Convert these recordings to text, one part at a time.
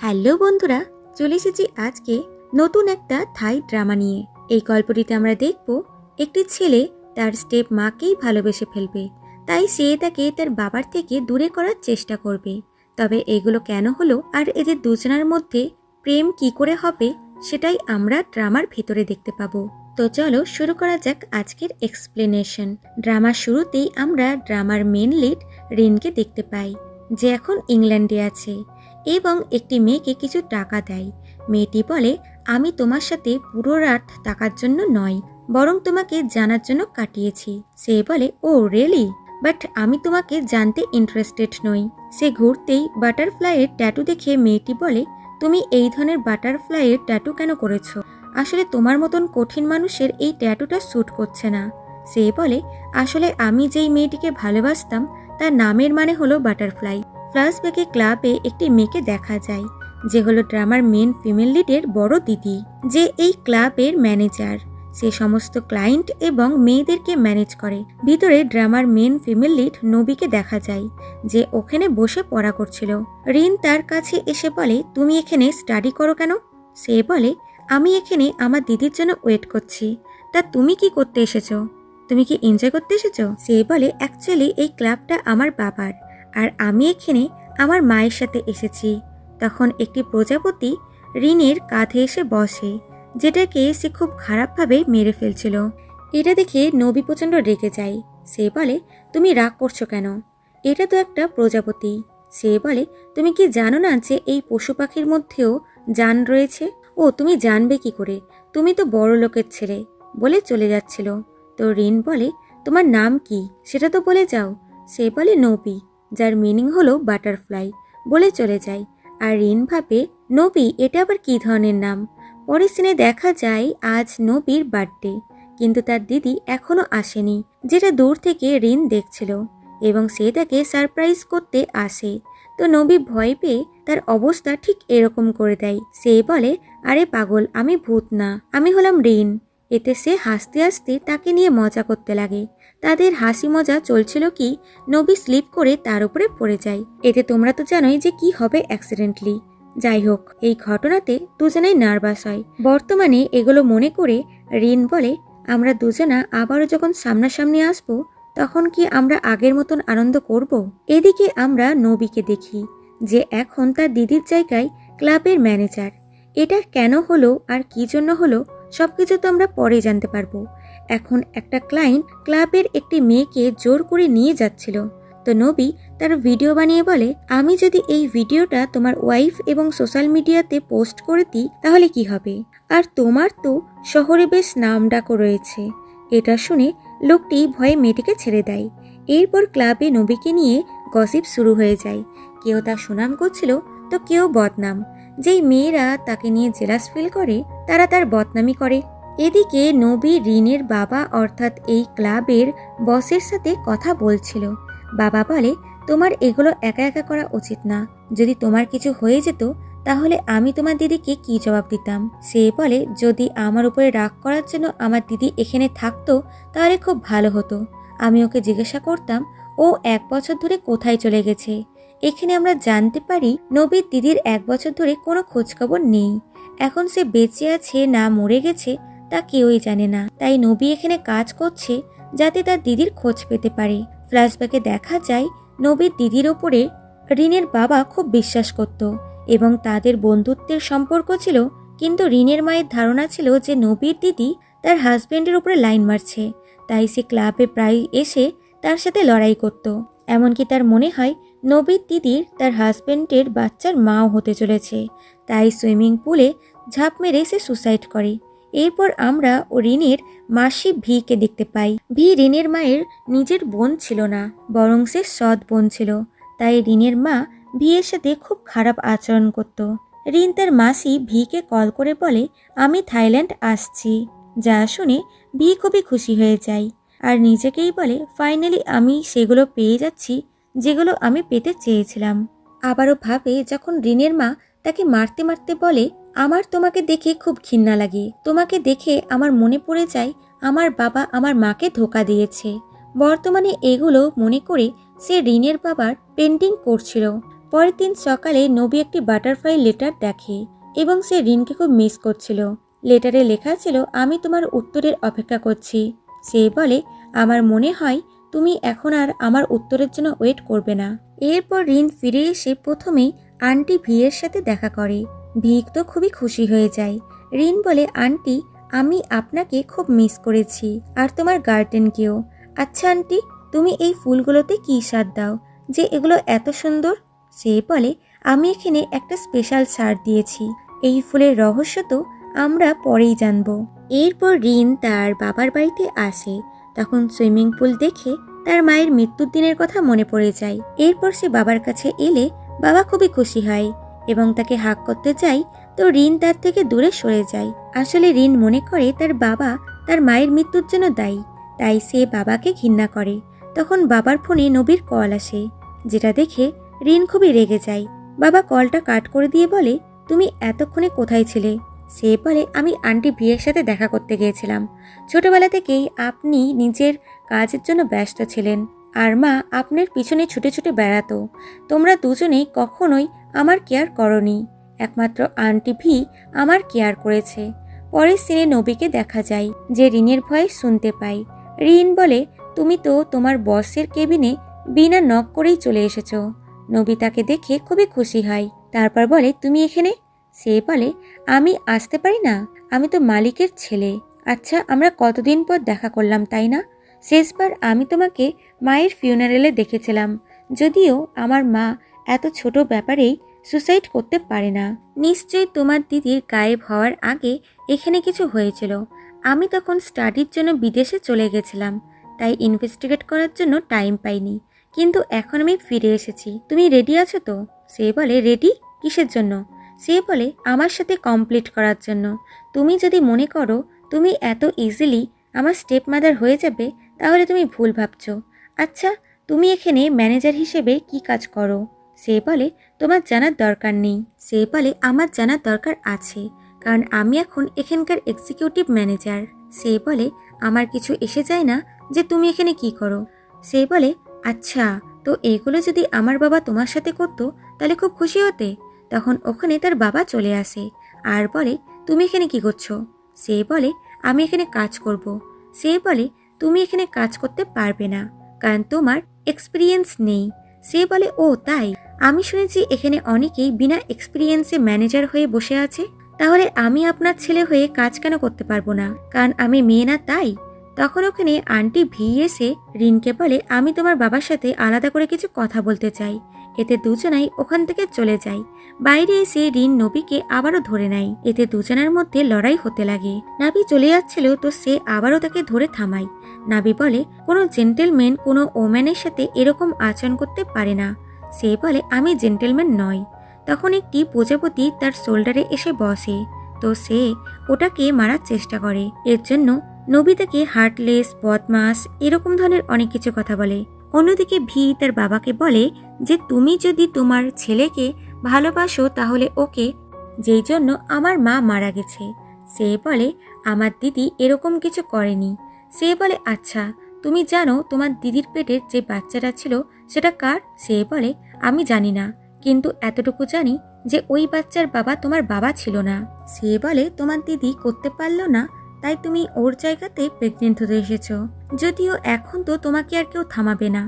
Hello বন্ধুরা, চলে এসেছি আজকে নতুন একটা থাই ড্রামা নিয়ে। এই গল্পটিতে আমরা দেখব একটি ছেলে তার স্টেপ মাকেই ভালোবেসে ফেলবে, তাই সে তাকে তার বাবার থেকে দূরে করার চেষ্টা করবে। তবে এগুলো কেন হলো আর এদের দুজনের মধ্যে প্রেম কি করে হবে সেটাই আমরা ড্রামার ভেতরে দেখতে পাবো। তো চলো শুরু করা যাক আজকের এক্সপ্লেনেশন। ড্রামার শুরুতেই আমরা ড্রামার মেন লিড রিনকে দেখতে পাই, যে এখন ইংল্যান্ডে আছে এবং একটি মেয়েকে কিছু টাকা দেয়। মেয়েটি বলে, আমি তোমার সাথে পুরো রাত থাকার জন্য নয়, বরং তোমাকে জানার জন্য কাটিয়েছি। সে বলে, ও রিয়েলি, বাট আমি তোমাকে জানতে ইন্টারেস্টেড নই। সে ঘুরতেই বাটারফ্লাইয়ের ট্যাটু দেখে মেয়েটি বলে, তুমি এই ধরনের বাটারফ্লাইয়ের ট্যাটু কেন করেছো? আসলে তোমার মতন কঠিন মানুষের এই ট্যাটুটা স্যুট করছে না। সে বলে, আসলে আমি যেই মেয়েটিকে ভালোবাসতাম তার নামের মানে হলো বাটারফ্লাই। ফ্ল্যাশব্যাকে ক্লাবে একটি মেয়েকে দেখা যায়, যে হলো ড্রামার মেন ফিমেল লিডের বড় দিদি, যে এই ক্লাবের ম্যানেজার। সে সমস্ত ক্লায়েন্ট এবং মেয়েদেরকে ম্যানেজ করে। ভিতরে ড্রামার মেন ফিমেল লিড নবীকে দেখা যায়, যে ওখানে বসে পড়া করছিল। রিন তার কাছে এসে বলে, তুমি এখানে স্টাডি করো কেন? সে বলে, আমি এখানে আমার দিদির জন্য ওয়েট করছি। তা তুমি কি করতে এসেছো? তুমি কি এনজয় করতে এসেছো? সে বলে, অ্যাকচুয়ালি এই ক্লাবটা আমার বাবার, আর আমি এখানে আমার মায়ের সাথে এসেছি। তখন একটি প্রজাপতি রিনের কাঁধে এসে বসে, যেটাকে সে খুব খারাপভাবে মেরে ফেলছিল। এটা দেখে নবী প্রচণ্ড রেগে যায়। সে বলে, তুমি রাগ করছো কেন? এটা তো একটা প্রজাপতি। সে বলে, তুমি কি জানো না যে এই পশু পাখির মধ্যেও জান রয়েছে? ও, তুমি জানবে কি করে? তুমি তো বড় লোকের ছেলে, বলে চলে যাচ্ছিল। তো রিন বলে, তোমার নাম কি সেটা তো বলে যাও। সে বলে, নবী, যার মিনিং হলো বাটারফ্লাই, বলে চলে যায়। আর রিন ভাবে, নবী এটা আবার কি ধরনের নাম? পরের সিনে দেখা যায় আজ নবীর বার্থডে, কিন্তু তার দিদি এখনো আসেনি, যেটা দূর থেকে রিন দেখছিল, এবং সে তাকে সারপ্রাইজ করতে আসে। তো নবী ভয় পেয়ে তার অবস্থা ঠিক এরকম করে দেয়। সে বলে, আরে পাগল, আমি ভূত না, আমি হলাম রিন। এতে সে হাসতে হাসতে তাকে নিয়ে মজা করতে লাগে। তাদের হাসি মজা চলছিল কি নবী স্লিপ করে তার উপরে পড়ে যায়। এতে তোমরা তো জানোই যে কি হবে অ্যাক্সিডেন্টলি। যাই হোক, এই ঘটনাতে দুজনেই নার্ভাস হয়। বর্তমানে এগুলো মনে করে রিন বলে, আমরা দুজনা আবারও যখন সামনাসামনি আসবো তখন কি আমরা আগের মতন আনন্দ করব? এদিকে আমরা নবীকে দেখি, যে এখন তার দিদির জায়গায় ক্লাবের ম্যানেজার। এটা কেন হলো আর কি জন্য হলো সবকিছু তো আমরা পরে জানতে পারবো। এখন একটা ক্লায়েন্ট ক্লাবের একটি মেয়েকে জোর করে নিয়ে যাচ্ছিল। তো নবী তার ভিডিও বানিয়ে বলে, আমি যদি এই ভিডিওটা তোমার ওয়াইফ এবং সোশ্যাল মিডিয়াতে পোস্ট করে দিই তাহলে কি হবে? আর তোমার তো শহরে বেশ নামডাকও রয়েছে। এটা শুনে লোকটি ভয়ে মেয়েটিকে ছেড়ে দেয়। এরপর ক্লাবে নবীকে নিয়ে গসিপ শুরু হয়ে যায়। কেউ তার সুনাম করছিল, তো কেউ বদনাম। যেই মেয়েরা তাকে নিয়ে জেলাস ফিল করে তারা তার বদনামি করে। এদিকে নবী রিনের বাবা অর্থাৎ এই ক্লাবের বসের সাথে কথা বলছিল। বাবা বলে, তোমার এগুলো একা একা করা উচিত না। যদি তোমার কিছু হয়ে যেত তাহলে আমি তোমার দিদিকে কি জবাব দিতাম? সে বলে, যদি আমার উপরে রাগ করার জন্য আমার দিদি এখানে থাকতো তাহলে খুব ভালো হতো। আমি ওকে জিজ্ঞাসা করতাম ও 1 বছর ধরে কোথায় চলে গেছে। এখানে আমরা জানতে পারি নবীর দিদির 1 বছর ধরে কোনো খোঁজখবর নেই। এখন সে বেঁচে আছে না মরে গেছে তা কেউই জানে না। তাই নবী এখানে কাজ করছে যাতে তার দিদির খোঁজ পেতে পারে। ফ্ল্যাশব্যাকে দেখা যায় নবীর দিদির ওপরে রিনের বাবা খুব বিশ্বাস করত এবং তাদের বন্ধুত্বের সম্পর্ক ছিল। কিন্তু রিনের মায়ের ধারণা ছিল যে নবীর দিদি তার হাজবেন্ডের উপরে লাইন মারছে, তাই সে ক্লাবে প্রায় এসে তার সাথে লড়াই করত। এমনকি তার মনে হয় নবীর দিদির তার হাজবেন্ডের বাচ্চার মাও হতে চলেছে, তাই সুইমিং পুলে ঝাঁপ মেরে সে সুসাইড করে। এরপর আমরা রিনের মাসি ভিকে দেখতে পাই। ভি রিনের মায়ের নিজের বোন ছিল না, বরং সে সৎ বোন ছিল। তাই রিনের মা ভিয়ের সাথে খুব খারাপ আচরণ করত। রিন তার মাসি ভিকে কল করে বলে, আমি থাইল্যান্ড আসছি। যা শুনে ভি খুবই খুশি হয়ে যায় আর নিজেকেই বলে, ফাইনালি আমি সেগুলো পেয়ে যাচ্ছি যেগুলো আমি পেতে চেয়েছিলাম। আবারও ভাবে যখন রিনের মা তাকে মারতে মারতে বলে, আমার তোমাকে দেখে খুব ঘৃণা লাগে। তোমাকে দেখে আমার মনে পড়ে যায় আমার বাবা আমার মাকে ধোঁকা দিয়েছে। বর্তমানে এগুলো মনে করে সে রিনের বাবার পেন্টিং করছিল। পরের দিন সকালে নবী একটি বাটারফ্লাই লেটার দেখে এবং সে রিনকে খুব মিস করছিল। লেটারে লেখা ছিল, আমি তোমার উত্তরের অপেক্ষা করছি। সে বলে, আমার মনে হয় তুমি এখন আর আমার উত্তরের জন্য ওয়েট করবে না। এরপর রিন ফিরে এসে প্রথমেই আন্টি ভিয়ের সাথে দেখা করে। ভিক তো খুবই খুশি হয়ে যায়। রিন বলে, আন্টি, আমি আপনাকে খুব মিস করেছি, আর তোমার গার্ডেনকেও। আচ্ছা আন্টি, তুমি এই ফুলগুলোতে কি স্বাদ দাও যে এগুলো এত সুন্দর? সে বলে, আমি এখানে একটা স্পেশাল সার দিয়েছি। এই ফুলের রহস্য তো আমরা পরেই জানব। এরপর রিন তার বাবার বাড়িতে আসে। তখন সুইমিং পুল দেখে তার মায়ের মৃত্যুর দিনের কথা মনে পড়ে যায়। এরপর সে বাবার কাছে এলে বাবা খুবই খুশি হয় এবং তাকে হাগ করতে যায়, তো রিন তার থেকে দূরে সরে যায়। আসলে রিন মনে করে তার বাবা তার মায়ের মৃত্যুর জন্য দায়ী, তাই সে বাবাকে ঘৃণা করে। তখন বাবার ফোনে নবীর কল আসে, যেটা দেখে রিন খুবই রেগে যায়। বাবা কলটা কাট করে দিয়ে বলে, তুমি এতক্ষণে কোথায় ছিলে? সে বলে, আমি আন্টি ভিয়ের সাথে দেখা করতে গিয়েছিলাম। ছোটবেলা থেকেই আপনি নিজের কাজের জন্য ব্যস্ত ছিলেন, আর মা আপনার পিছনে ছুটে ছুটে বেড়াতো। তোমরা দুজনেই কখনোই আমার কেয়ার করনি, একমাত্র আন্টি ভি আমার কেয়ার করেছে। পরের সিনে নবীকে দেখা যায়, যে রিনের ভয়েস শুনতে পায়। রিন বলে, তুমি তো তোমার বসের কেবিনে বিনা নক করেই চলে এসেছো। নবী তাকে দেখে খুবই খুশি হয়। তারপর বলে, তুমি এখানে? সে বলে, আমি আসতে পারি না, আমি তো মালিকের ছেলে। আচ্ছা, আমরা কতদিন পর দেখা করলাম, তাই না? শেষবার আমি তোমাকে মায়ের ফিউনারেলে দেখেছিলাম, যদিও আমার মা এত ছোট ব্যাপারেই সুসাইড করতে পারে না। নিশ্চয়ই তোমার দিদির গায়েব হওয়ার আগে এখানে কিছু হয়েছিল। আমি তখন স্টাডির জন্য বিদেশে চলে গেছিলাম, তাই ইনভেস্টিগেট করার জন্য টাইম পাইনি, কিন্তু এখন আমি ফিরে এসেছি। তুমি রেডি আছো তো? সে বলে, রেডি? কিসের জন্য? সে বলে, আমার সাথে কমপ্লিট করার জন্য। তুমি যদি মনে করো তুমি এত ইজিলি আমার স্টেপ মাদার হয়ে যাবে, তাহলে তুমি ভুল ভাবছো। আচ্ছা, তুমি এখানে ম্যানেজার হিসেবে কি কাজ করো? সে বলে, তোমার জানার দরকার নেই। সে বলে, আমার জানার দরকার আছে, কারণ আমি এখন এখানকার এক্সিকিউটিভ ম্যানেজার। সে বলে, আমার কিছু এসে যায় না যে তুমি এখানে কি করো। সে বলে, আচ্ছা, তো এগুলো যদি আমার বাবা তোমার সাথে করতো তাহলে খুব খুশি হতে। তখন ওখানে তার বাবা চলে আসে আর বলে, তুমি এখানে কি করছো? সে বলে, আমি এখানে কাজ করব। সে বলে, তুমি এখানে কাজ করতে পারবে না, কারণ তোমার এক্সপিরিয়েন্স নেই। সে বলে, ও তাই? আমি শুনেছি এখানে অনেকেই বিনা এক্সপিরিয়েন্সে ম্যানেজার হয়ে বসে আছে। তাহলে আমি আপনার ছেলে হয়ে কাজ কেন করতে পারবো না? কারণ আমি মেয়ে না, তাই? তখন ওখানে আন্টি ভি এসে রিনকে বলে, আমি তোমার বাবার সাথে আলাদা করে কিছু কথা বলতে চাই। এতে দুজনাই ওখান থেকে চলে যায়। বাইরে এসে রিন নবীকে আবারও ধরে নেয়। এতে দুজনের মধ্যে লড়াই হতে লাগে। নাবি চলে যাচ্ছিল, তো সে আবারও তাকে ধরে থামায়। নাবি বলে, কোনো জেন্টেলম্যান কোনো ওম্যানের সাথে এরকম আচরণ করতে পারে না। সে বলে, আমি জেন্টেলম্যান নয়। তখন একটি প্রজাপতি তার শোল্ডারে এসে বসে, তো সে ওটাকে মারার চেষ্টা করে। এর জন্য নবী তাকে হার্টলেস, বদমাস এরকম ধরনের অনেক কিছু কথা বলে। অন্যদিকে ভি তার বাবাকে বলে যে, তুমি যদি তোমার ছেলেকে ভালোবাসো তাহলে ওকে, যেই জন্য আমার মা মারা গেছে। সে বলে, আমার দিদি এরকম কিছু করেনি। সে বলে, আচ্ছা, তুমি জানো তোমার দিদির পেটের যে বাচ্চাটা ছিল সেটা কার? সে বলে, আমি জানি না, কিন্তু এতটুকু জানি যে ওই বাচ্চার বাবা তোমার বাবা ছিল না। সে বলে, তোমার দিদি করতে পারলো না, তাই তুমি ওর জায়গাতে প্রেগনেন্ট হতে এসেছো। যদিও এখন তো তোমাকে আর কেউ থামাবে না,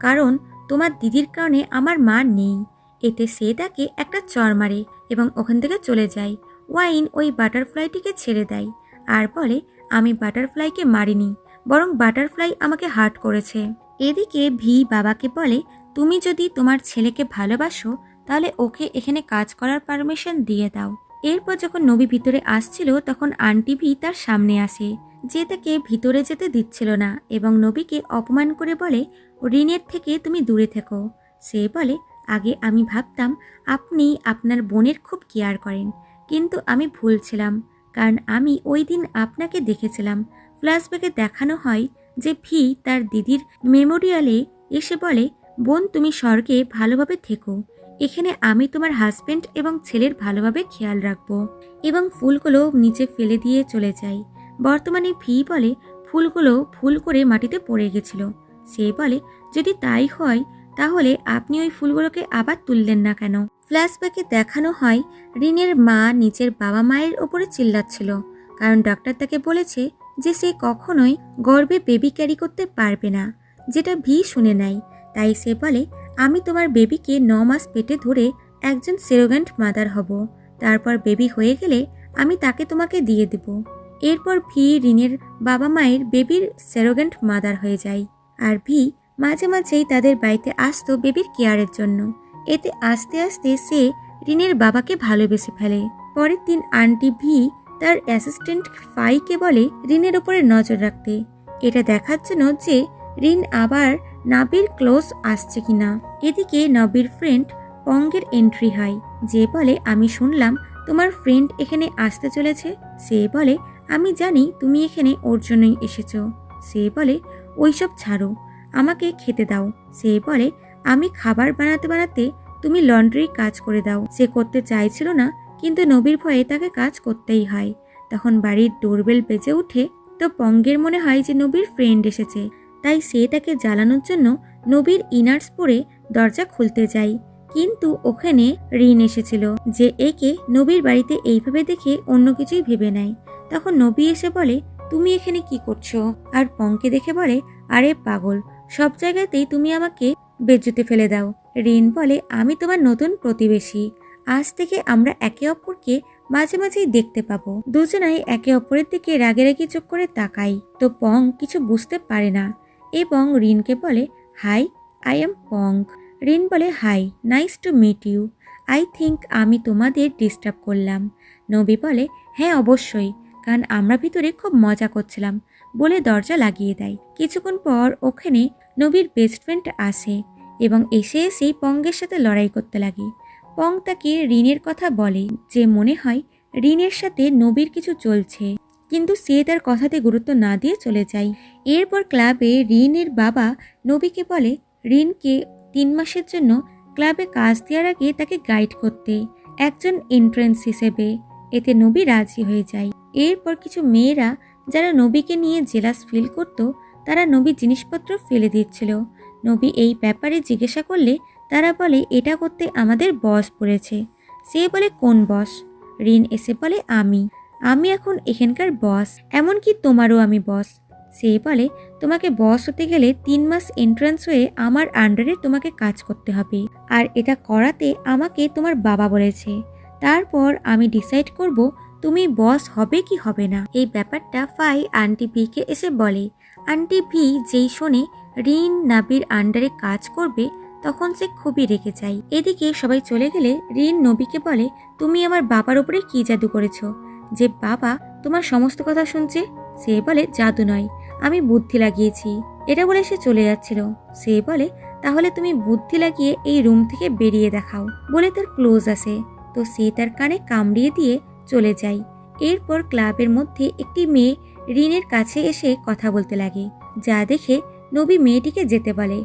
কারণ তোমার দিদির কারণে আমার মা নেই। এতে সে তাকে একটা চড় মারে এবং ওখান থেকে চলে যায়। ওয়াইন ওই বাটারফ্লাইটিকে ছেড়ে দেয় আর বলে, আমি বাটারফ্লাইকে মারিনি, বরং বাটারফ্লাই আমাকে হার্ট করেছে। এদিকে ভি বাবাকে বলে, তুমি যদি তোমার ছেলেকে ভালোবাসো তাহলে ওকে এখানে কাজ করার পারমিশন দিয়ে দাও। এরপর যখন নবী ভিতরে আসছিল, তখন আন্টি ভি তার সামনে আসে, যে তাকে ভিতরে যেতে দিচ্ছিল না এবং নবীকে অপমান করে বলে, রিনের থেকে তুমি দূরে থেকো। সে বলে, আগে আমি ভাবতাম আপনি আপনার বোনের খুব কেয়ার করেন, কিন্তু আমি ভুল ছিলাম, কারণ আমি ওই দিন আপনাকে দেখেছিলাম। ফ্ল্যাশব্যাকে দেখানো হয় যে ভি তার দিদির মেমোরিয়ালে এসে বলে, বোন, তুমি স্বর্গে ভালোভাবে থেকো, এখানে আমি তোমার হাজবেন্ড এবং ছেলের ভালোভাবে খেয়াল রাখবো। এবং ফুলগুলো নিচে ফেলে দিয়ে চলে যায়। বর্তমানে ভি বলে, ফুলগুলো ভুল করে মাটিতে পড়ে গেছিল। সে বলে, যদি তাই হয় তাহলে আপনি ওই ফুলগুলোকে আবার তুললেন না কেন? ফ্ল্যাশব্যাকে দেখানো হয় রিনের মা নিজের বাবা মায়ের ওপরে চিল্লাচ্ছিল, কারণ ডক্টর তাকে বলেছে যে সে কখনোই গর্ভে বেবি ক্যারি করতে পারবে না, যেটা ভি শুনে নেয়। তাই সে বলে, আমি তোমার বেবিকে 9 মাস পেটে ধরে একজন সেরোগেন্ট মাদার হব, তারপর বেবি হয়ে গেলে আমি তাকে তোমাকে দিয়ে দেব। এরপর ভি রিনের বাবা মায়ের বেবির সেরোগেন্ট মাদার হয়ে যায়। আর ভি মাঝে মাঝেই তাদের বাড়িতে আসতো বেবির কেয়ারের জন্য। এতে আস্তে আস্তে সে রিনের বাবাকে ভালোবেসে ফেলে। পরের দিন আন্টি ভি তার অ্যাসিস্ট্যান্ট ফাইকে বলে রিনের ওপরে নজর রাখতে, এটা দেখার জন্য যে রিন আবার নাবির ক্লোজ আসছে কিনা। এদিকে নবির ফ্রেন্ড পঙ্গের এন্ট্রি হয়, যে বলে, আমি শুনলাম তোমার ফ্রেন্ড এখানে আসতে চলেছে। সে বলে, আমি জানি তুমি এখানে ওর জন্যই এসেছো। সে বলে, ওইসব ছাড়ো, আমাকে খেতে দাও। সে বলে, আমি খাবার বানাতে বানাতে তুমি লন্ড্রির কাজ করে দাও। সে করতে চাইছিল না, কিন্তু নবীর ভয়ে তাকে কাজ করতেই হয়। তখন বাড়ির ডোরবেল বেজে ওঠে। তো পঙ্গের মনে হয় যে নবীর ফ্রেন্ড এসেছে, তাই সে তাকে জ্বালানোর জন্য নবীর ইনার্স পরে দরজা খুলতে যায়। কিন্তু ওখানে রিন এসেছিল, যে একে নবীর বাড়িতে এইভাবে দেখে অন্য কিছুই ভেবে নেয়। তখন নবী এসে বলে, তুমি এখানে কি করছো? আর পংকে দেখে বলে, আরে পাগল, সব জায়গাতেই তুমি আমাকে বেজ্জুতে ফেলে দাও। রিন বলে, আমি তোমার নতুন প্রতিবেশী, আজ থেকে আমরা একে অপরকে মাঝে মাঝেই দেখতে পাবো। দুজনাই একে অপরের দিকে রাগে রাগি চোখ করে তাকাই। তো পং কিছু বুঝতে পারে না এবং রিনকে বলে, hi, I am Pong. Rin বলে, hi, nice to meet you. I think আমি তোমাদের ডিস্টার্ব করলাম। নবী বলে, হ্যাঁ অবশ্যই, কারণ আমরা ভিতরে খুব মজা করছিলাম, বলে দরজা লাগিয়ে দেয়। কিছুক্ষণ পর ওখানে নবীর বেস্ট ফ্রেন্ড আসে এবং এসে এসেই পঙ্গের সাথে লড়াই করতে লাগে। পং তাকে রিনের কথা বলে যে মনে হয় রিনের সাথে নবীর কিছু চলছে, কিন্তু সে তার কথাতে গুরুত্ব না দিয়ে চলে যায়। এরপর ক্লাবে রিনের বাবা নবীকে বলে রিনকে 3 মাসের জন্য ক্লাবে কাজ দেওয়ার আগে তাকে গাইড করতে, একজন এন্ট্রেন্স হিসেবে। এতে নবী রাজি হয়ে যায়। এরপর কিছু মেয়েরা যারা নবীকে নিয়ে জেলাস ফিল করত, তারা নবীর জিনিসপত্র ফেলে দিচ্ছিল। নবী এই ব্যাপারে জিজ্ঞাসা করলে তারা বলে, এটা করতে আমাদের বস পড়েছে। সে বলে, কোন বস? রিন এসে বলে, আমি এখন এখানকার বস, এমনকি তোমারও আমি বস। সে বলে, তোমাকে বস হতে গেলে 3 মাস এন্ট্রান্স হয়ে আমার আন্ডারে তোমাকে কাজ করতে হবে, আর এটা করাতে আমাকে তোমার বাবা বলেছে। তারপর আমি ডিসাইড করব তুমি বস হবে কি হবে না। এই ব্যাপারটা ফাই আন্টি ভিকে এসে বলে। আন্টি ভি যেই শোনে রিন নাবির আন্ডারে কাজ করবে, তখন সে খুবই রেগে যায়। এদিকে সবাই চলে গেলে রিন নবীকে বলে, তুমি আমার বাবার উপরে কি জাদু করেছো যে বাবা তোমার সমস্ত কথা শুনছে? সে বলে, জাদু নয়, আমি বুদ্ধি লাগিয়েছি। এটা বলে সে চলে যাচ্ছিল। সে বলে, তাহলে তুমি বুদ্ধি লাগিয়ে এই রুম থেকে বেরিয়ে দেখাও, বলে তার ক্লোজ আসে। তো সে তার কানে কামড়িয়ে দিয়ে চলে যায়। এরপর ক্লাবের মধ্যে একটি মেয়ে রিনের কাছে এসে কথা বলতে লাগে, যা দেখে নবী মেয়েটিকে যেতে বলে।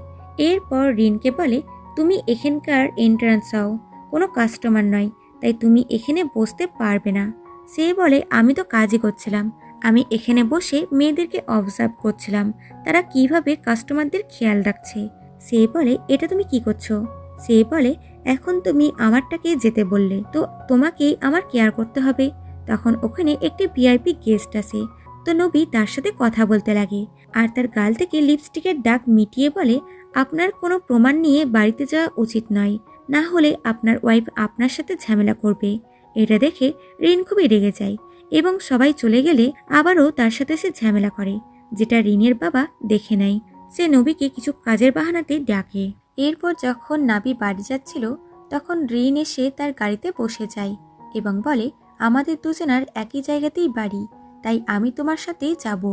এরপর রিনকে বলে, তুমি এখানকার এন্ট্রান্স হও, কোনো কাস্টমার নয়, তাই তুমি এখানে বসতে পারবে না। সে বলে, আমি তো কাজই করছিলাম, আমি এখানে বসে মেয়েদেরকে অবজার্ভ করছিলাম তারা কিভাবে কাস্টমারদের খেয়াল রাখছে। সে বলে, এটা তুমি কি করছো? সে বলে, এখন তুমি আমারটাকে যেতে বললে, তো তোমাকেই আমার কেয়ার করতে হবে। তখন ওখানে একটি ভিআইপি গেস্ট আসে। তো নবী তার সাথে কথা বলতে লাগে আর তার গাল থেকে লিপস্টিকের দাগ মিটিয়ে বলে, আপনার কোনো প্রমাণ নিয়ে বাড়িতে যাওয়া উচিত নয়, না হলে আপনার ওয়াইফ আপনার সাথে ঝামেলা করবে। এটা দেখে রিন খুবই রেগে যায় এবং সবাই চলে গেলে আবারও তার সাথে সে ঝামেলা করে, যেটা রিনের বাবা দেখে নেয়। সে নবীকে কিছু কাজের বাহানাতে ডাকে। এরপর যখন নাবি বাড়ি যাচ্ছিল, তখন রিন এসে তার গাড়িতে বসে যায় এবং বলে, আমাদের দুজনার একই জায়গাতেই বাড়ি, তাই আমি তোমার সাথে যাব।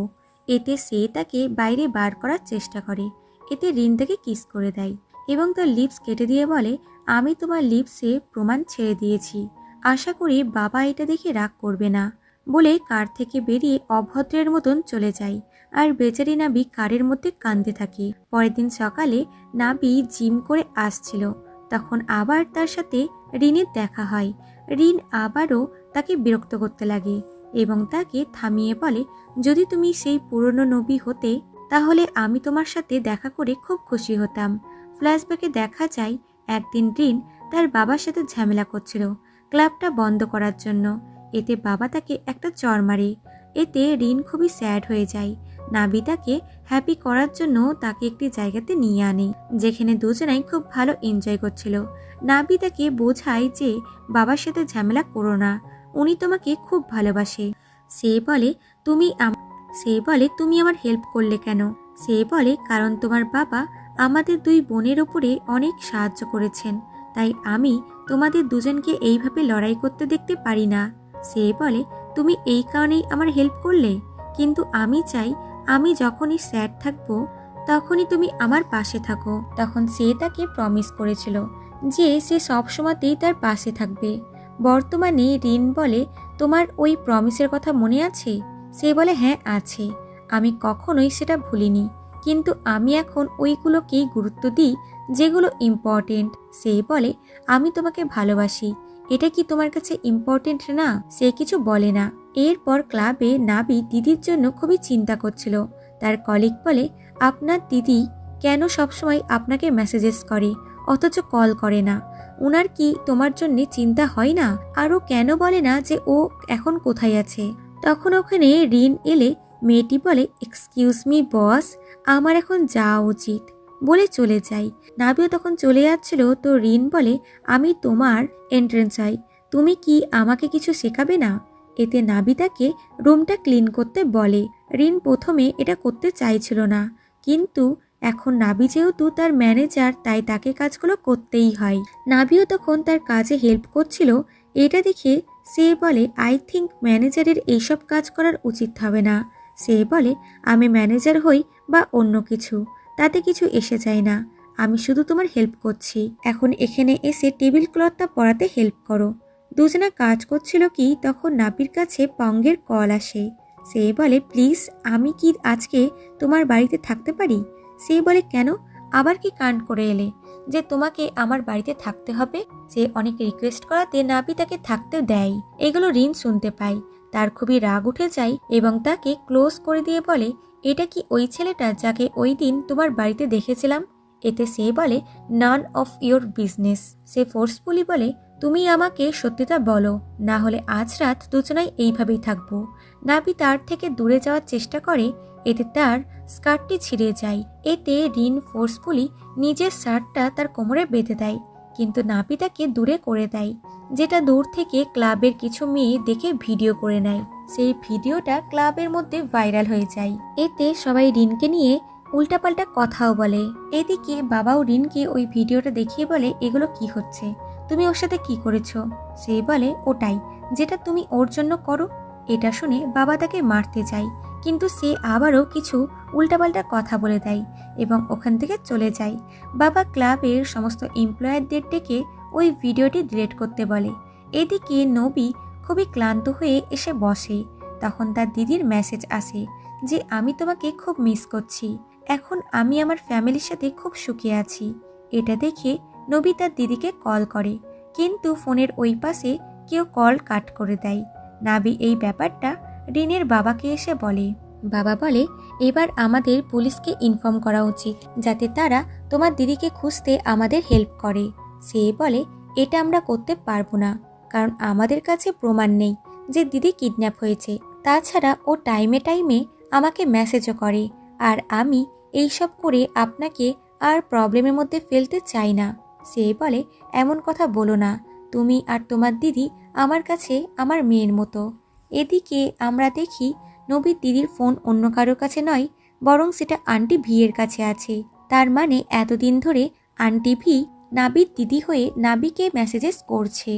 এতে সে তাকে বাইরে বার করার চেষ্টা করে। এতে রিন তাকে কিস করে দেয় এবং তার লিপস কেটে দিয়ে বলে, আমি তোমার লিপসে প্রমাণ ছেড়ে দিয়েছি, আশা করি বাবা এটা দেখে রাগ করবে না, বলে কার থেকে বেরিয়ে অভদ্রের মতন চলে যায়। আর বেচারি নাবি কারের মধ্যে কাঁদতে থাকে। পরের দিন সকালে নাবি জিম করে আসছিল, তখন আবার তার সাথে রিনের দেখা হয়। রিন আবারও তাকে বিরক্ত করতে লাগে এবং তাকে থামিয়ে বলে, যদি তুমি সেই পুরনো নবী হতে, তাহলে আমি তোমার সাথে দেখা করে খুব খুশি হতাম। ফ্ল্যাশব্যাকে দেখা যায় একদিন রিন তার বাবার সাথে ঝামেলা করছিল ক্লাবটা বন্ধ করার জন্য। এতে বাবা তাকে একটা চড় মারে। এতে রিন খুবই স্যাড হয়ে যায়। নাবি তাকে হ্যাপি করার জন্য তাকে একটি জায়গাতে নিয়ে আনে যেখানে দুজনাই খুব ভালো এনজয় করছিল। নাবি তাকে বোঝায় যে বাবার সাথে ঝামেলা করো না, উনি তোমাকে খুব ভালোবাসে। সে বলে তুমি আমার হেল্প করলে কেন? সে বলে কারণ তোমার বাবা আমাদের দুই বোনের ওপরে অনেক সাহায্য করেছেন, তাই আমি তোমাদের দুজনকে এইভাবে লড়াই করতে দেখতে পারি না। সে বলে তুমি এই কারণেই আমার হেল্প করলে, কিন্তু আমি চাই আমি যখনই স্যাড থাকবো তখনই তুমি আমার পাশে থাকো। তখন সে তাকে প্রমিস করেছিল যে সে সবসময়তেই তার পাশে থাকবে। বর্তমানে রিন বলে তোমার ওই প্রমিসের কথা মনে আছে? সে বলে হ্যাঁ আছে, আমি কখনোই সেটা ভুলিনি, কিন্তু আমি এখন ওইগুলোকেই গুরুত্ব দিই যেগুলো ইম্পর্টেন্ট। সে বলে আমি তোমাকে ভালোবাসি, এটা কি তোমার কাছে ইম্পর্টেন্ট না? সে কিছু বলে না। এরপর ক্লাবে নাবি দিদির জন্য খুবই চিন্তা করছিল। তার কলিগ বলে আপনার দিদি কেন সবসময় আপনাকে মেসেজেস করে অথচ কল করে না? উনার কি তোমার জন্য চিন্তা হয় না? আরও কেন বলে না যে ও এখন কোথায় আছে? তখন ওখানে রিন এলে মেয়েটি বলে এক্সকিউজ মি বস, আমার এখন যাওয়া উচিত বলে চলে যাই। নাবিও তখন চলে যাচ্ছিল তো রিন বলে আমি তোমার এন্ট্রেন্স চাই, তুমি কি আমাকে কিছু শেখাবে না? এতে নাবি তাকে রুমটা ক্লিন করতে বলে। রিন প্রথমে এটা করতে চাইছিল না, কিন্তু এখন নাবি যেহেতু তার ম্যানেজার তাই তাকে কাজগুলো করতেই হয়। নাবিও তখন তার কাজে হেল্প করছিল। এটা দেখে সে বলে আই থিঙ্ক ম্যানেজারের এইসব কাজ করার উচিত হবে না। সে বলে আমি ম্যানেজার হই বা অন্য কিছু, তাতে কিছু এসে যায় না, আমি শুধু তোমার হেল্প করছি। এখন এখানে এসে টেবিল ক্লথটা পরাতে হেল্প করো। দুজনা কাজ করছিল কি তখন নাবির কাছে পঙ্গের কল আসে। সে বলে প্লিজ আমি কি আজকে তোমার বাড়িতে থাকতে পারি? সে বলে কেন, আবার কি কাণ্ড করে এলে যে তোমাকে আমার বাড়িতে থাকতে হবে? সে অনেক রিকোয়েস্ট করাতে নাবি তাকে থাকতে দেয়। এগুলো রিন শুনতে পায়, তার খুবই রাগ উঠে যায় এবং তাকে ক্লোজ করে দিয়ে বলে এটা কি ওই ছেলেটা যাকে ওই দিন তোমার বাড়িতে দেখেছিলাম? এতে সে বলে none of your business. Say forcefully বলে তুমি আমাকে সত্যিটা বলো, না হলে আজ রাত দুজনাই এইভাবেই থাকবো। নাবি তার থেকে দূরে যাওয়ার চেষ্টা করে, এতে তার স্কার্টটি ছিঁড়ে যায়। এতে রিন ফোর্সফুলি নিজের শার্টটা তার কোমরে বেঁধে দেয়, কিন্তু নাবি তাকে দূরে করে দেয়, যেটা দূর থেকে ক্লাবের কিছু মেয়ে দেখে ভিডিও করে নেয়। সেই ভিডিওটা ক্লাবের মধ্যে ভাইরাল হয়ে যায়। এতে সবাই রিনকে নিয়ে উল্টাপাল্টা কথাও বলে। এদিকে বাবাও রিনকে ওই ভিডিওটা দেখিয়ে বলে এগুলো কি হচ্ছে, তুমি ওর সাথে কি করেছো? সে বলে ওটাই যেটা তুমি ওর জন্য করো। এটা শুনে বাবা তাকে মারতে চায়, কিন্তু সে আবারও কিছু উল্টাপাল্টা কথা বলে দেয় এবং ওখান থেকে চলে যায়। বাবা ক্লাবের সমস্ত এমপ্লয়ারদের ডেকে ওই ভিডিওটি ডিলিট করতে বলে। এদিকে নবী খুবই ক্লান্ত হয়ে এসে বসে। তখন তার দিদির মেসেজ আসে যে আমি তোমাকে খুব মিস করছি, এখন আমি আমার ফ্যামিলির সাথে খুব সুখে আছি। এটা দেখে নবী তার দিদিকে কল করে, কিন্তু ফোনের ওই পাশে কেউ কল কাট করে দেয়। নাবি এই ব্যাপারটা রিনের বাবাকে এসে বলে। বাবা বলে এবার আমাদের পুলিশকে ইনফর্ম করা উচিত যাতে তারা তোমার দিদিকে খুঁজতে আমাদের হেল্প করে। সে বলে এটা আমরা করতে পারবো না, কারণ আমাদের কাছে প্রমাণ নেই যে দিদি কিডন্যাপ হয়েছে। তাছাড়া ও টাইমে টাইমে আমাকে মেসেজও করে, আর আমি এইসব করে আপনাকে আর প্রবলেমের মধ্যে ফেলতে চাই না। সে বলে এমন কথা বলো না, তুমি আর তোমার দিদি আমার কাছে আমার মেয়ের মতো। এদিকে আমরা দেখি নবীর দিদির ফোন অন্য কারোর কাছে নয়, বরং সেটা আন্টি ভিয়ের কাছে আছে। তার মানে এতদিন ধরে আন্টি ভি নাবির দিদি হয়ে নাবিকে মেসেজেস করছে।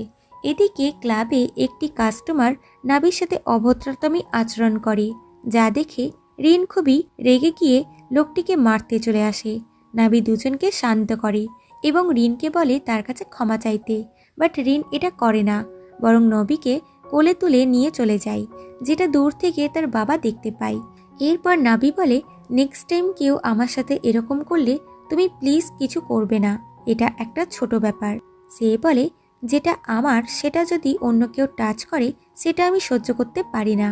এদিকে ক্লাবে একটি কাস্টমার নাবির সাথে অভদ্রতামি আচরণ করে, যা দেখে রিন খুবই রেগে গিয়ে লোকটিকে মারতে চলে আসে। নাবি দুজনকে শান্ত করে এবং রিনকে বলে তার কাছে ক্ষমা চাইতে, বাট রিন এটা করে না, বরং নবীকে কোলে তুলে নিয়ে চলে যায়, যেটা দূর থেকে তার বাবা দেখতে পায়। এরপর নাবি বলে নেক্সট টাইম কেউ আমার সাথে এরকম করলে তুমি প্লিজ কিছু করবে না, এটা একটা ছোট ব্যাপার। সে বলে যেটা আমার সেটা যদি অন্য কেউ টাচ করে সেটা আমি সহ্য করতে পারি না,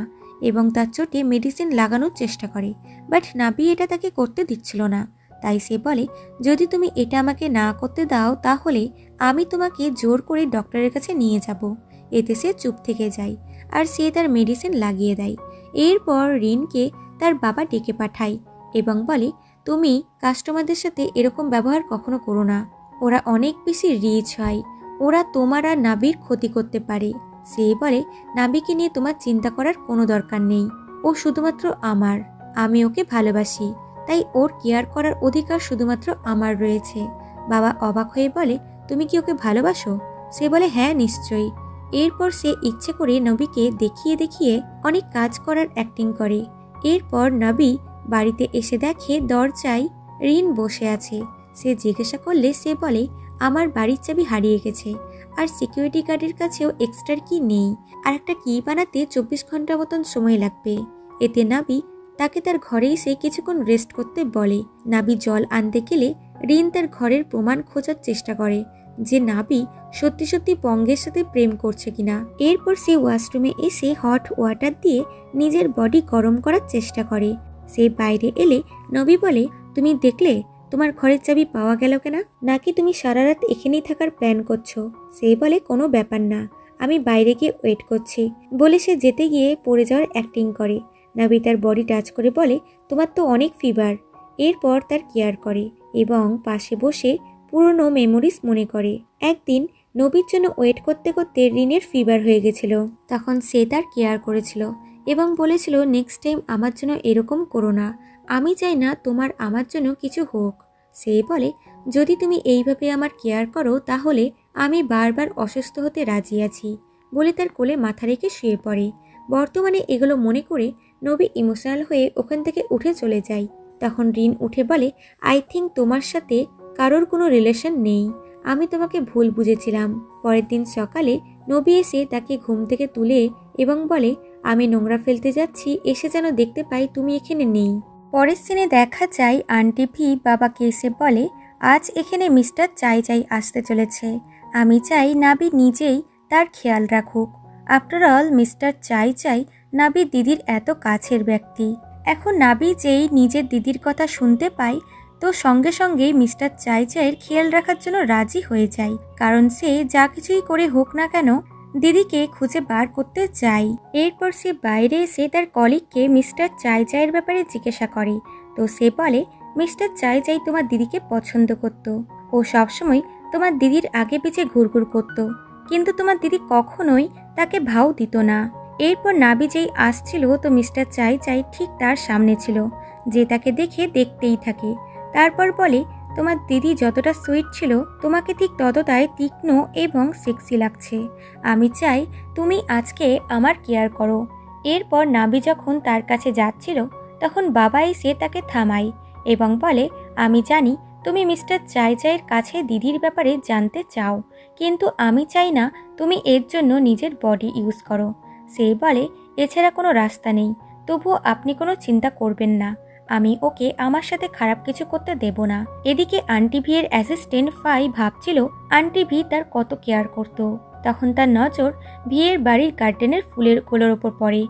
এবং তার চোটে মেডিসিন লাগানোর চেষ্টা করে, বাট নাবি এটা তাকে করতে দিচ্ছিল না। তাই সে বলে, যদি তুমি এটা আমাকে না করতে দাও তাহলে আমি তোমাকে জোর করে ডক্টরের কাছে নিয়ে যাব। এতে সে চুপ থেকে যায় আর সে তার মেডিসিন লাগিয়ে দেয়। এরপর রিনকে তার বাবা ডেকে পাঠায় এবং বলে, তুমি কাস্টমারদের সাথে এরকম ব্যবহার কখনো করো না। ওরা অনেক বেশি রিচ হয়, ওরা তোমার আর নাবির ক্ষতি করতে পারে। সে বলে, নাবিকে নিয়ে তোমার চিন্তা করার কোনো দরকার নেই, ও শুধুমাত্র আমার। আমি ওকে ভালোবাসি, তাই ওর কেয়ার করার অধিকার শুধুমাত্র আমার রয়েছে। বাবা অবাক হয়ে বলে, তুমি কি ওকে ভালোবাসো? সে বলে, হ্যাঁ নিশ্চয়ই। এরপর সে ইচ্ছে করে নবীকে দেখিয়ে দেখিয়ে অনেক কাজ করার অ্যাক্টিং করে। এরপর নবী বাড়িতে এসে দেখে দরজায় রিন বসে আছে। সে জিজ্ঞাসা করলে সে বলে, আমার বাড়ির চাবি হারিয়ে গেছে আর সিকিউরিটি গার্ডের কাছেও এক্সট্রা কি নেই, আর একটা কি বানাতে 24 ঘন্টা মতন সময় লাগবে। এতে নাবি তাকে তার ঘরে এসে কিছুক্ষণ রেস্ট করতে বলে। নাবি জল আনতে গেলে রিন তার ঘরের প্রমাণ খোঁজার চেষ্টা করে যে নাবি সত্যি সত্যি পঙ্গের সাথে প্রেম করছে কিনা। এরপর সে ওয়াশরুমে এসে হট ওয়াটার দিয়ে নিজের বডি গরম করার চেষ্টা করে। সে বাইরে এলে নবী বলে, তুমি দেখলে তোমার ঘরের চাবি পাওয়া গেল কেনা, নাকি তুমি সারা রাত এখানেই থাকার প্ল্যান করছো? সে বলে, কোনো ব্যাপার না, আমি বাইরে গিয়ে ওয়েট করছি বলে সে যেতে গিয়ে পড়ে যাওয়ার অ্যাক্টিং করে। নাবি তার বডি টাচ করে বলে, তোমার তো অনেক ফিভার। এরপর তার কেয়ার করে এবং পাশে বসে পুরনো মেমোরিজ মনে করে। একদিন নবীর জন্য ওয়েট করতে করতে রিনের ফিভার হয়ে গেছিল। তখন সে তার কেয়ার করেছিল এবং বলেছিল, নেক্সট টাইম আমার জন্য এরকম করো না, আমি চাই না তোমার আমার জন্য কিছু হোক। সে বলে, যদি তুমি এইভাবে আমার কেয়ার করো তাহলে আমি বারবার অসুস্থ হতে রাজি আছি বলে তার কোলে মাথা রেখে শুয়ে পড়ে। বর্তমানে এগুলো মনে করে নবী ইমোশনাল হয়ে ওখান থেকে উঠে চলে যায়। তখন রিন উঠে বলে, আই থিঙ্ক তোমার সাথে কারোর কোনো রিলেশন নেই, আমি তোমাকে ভুল বুঝেছিলাম। পরের দিন সকালে নবী এসে তাকে ঘুম থেকে তুলে এবং বলে, আমি নোংরা ফেলতে যাচ্ছি, এসে যেন দেখতে পাই তুমি এখানে নেই। পরের সিনে দেখা যায় আন্টি ভি বাবাকে এসে বলে, আজ এখানে মিস্টার চাই চাই আসতে চলেছে, আমি চাই নাবি নিজেই তার খেয়াল রাখুক। আফটার অল মিস্টার চাই চাই নাবির দিদির এত কাছের ব্যক্তি। এখন নাবি যেই নিজের দিদির কথা শুনতে পায় তো সঙ্গে সঙ্গেই মিস্টার চাই চাইয়ের খেয়াল রাখার জন্য রাজি হয়ে যায়, কারণ সে যা কিছুই করে হোক না কেন দিদিকে খুঁজে বার করতে চায়। এরপর সে বাইরে এসে তার কলিগকে মিস্টার চাই চাইয়ের ব্যাপারে জিজ্ঞাসা করে। তো সে বলে, মিস্টার চাই চাই তোমার দিদিকে পছন্দ করত, ও সবসময় তোমার দিদির আগে পিছে ঘুরঘুর করত, কিন্তু তোমার দিদি কখনোই তাকে ভাও দিত না। এরপর নাবি যেই আসছিল তো মিস্টার চাই চাই ঠিক তার সামনে ছিল, যে তাকে দেখে দেখতেই থাকে। তারপর বলে, তোমার দিদি যতটা সুইট ছিল তোমাকে ঠিক ততটাই তীক্ষ্ণ এবং সেক্সি লাগছে, আমি চাই তুমি আজকে আমার কেয়ার করো। এরপর নাবি যখন তার কাছে যাচ্ছিল তখন বাবা এসে তাকে থামায় এবং বলে, আমি জানি তুমি মিস্টার চাই চাইয়ের কাছে দিদির ব্যাপারে জানতে চাও, কিন্তু আমি চাই না তুমি এর জন্য নিজের বডি ইউজ করো। সে বলে, এছাড়া কোনো রাস্তা নেই, তবুও আপনি কোনো চিন্তা করবেন না, আমি ওকে আমার সাথে খারাপ কিছু করতে দেব না। এদিকে আন্টি ভিয়ের অ্যাসিস্ট্যান্ট ফাই ভাবছিল আন্টি ভি তার কত কেয়ার করত। তখন তার নজর ভিয়ের বাড়ির গার্ডেনের ফুলের গোলোর ওপর পড়ে,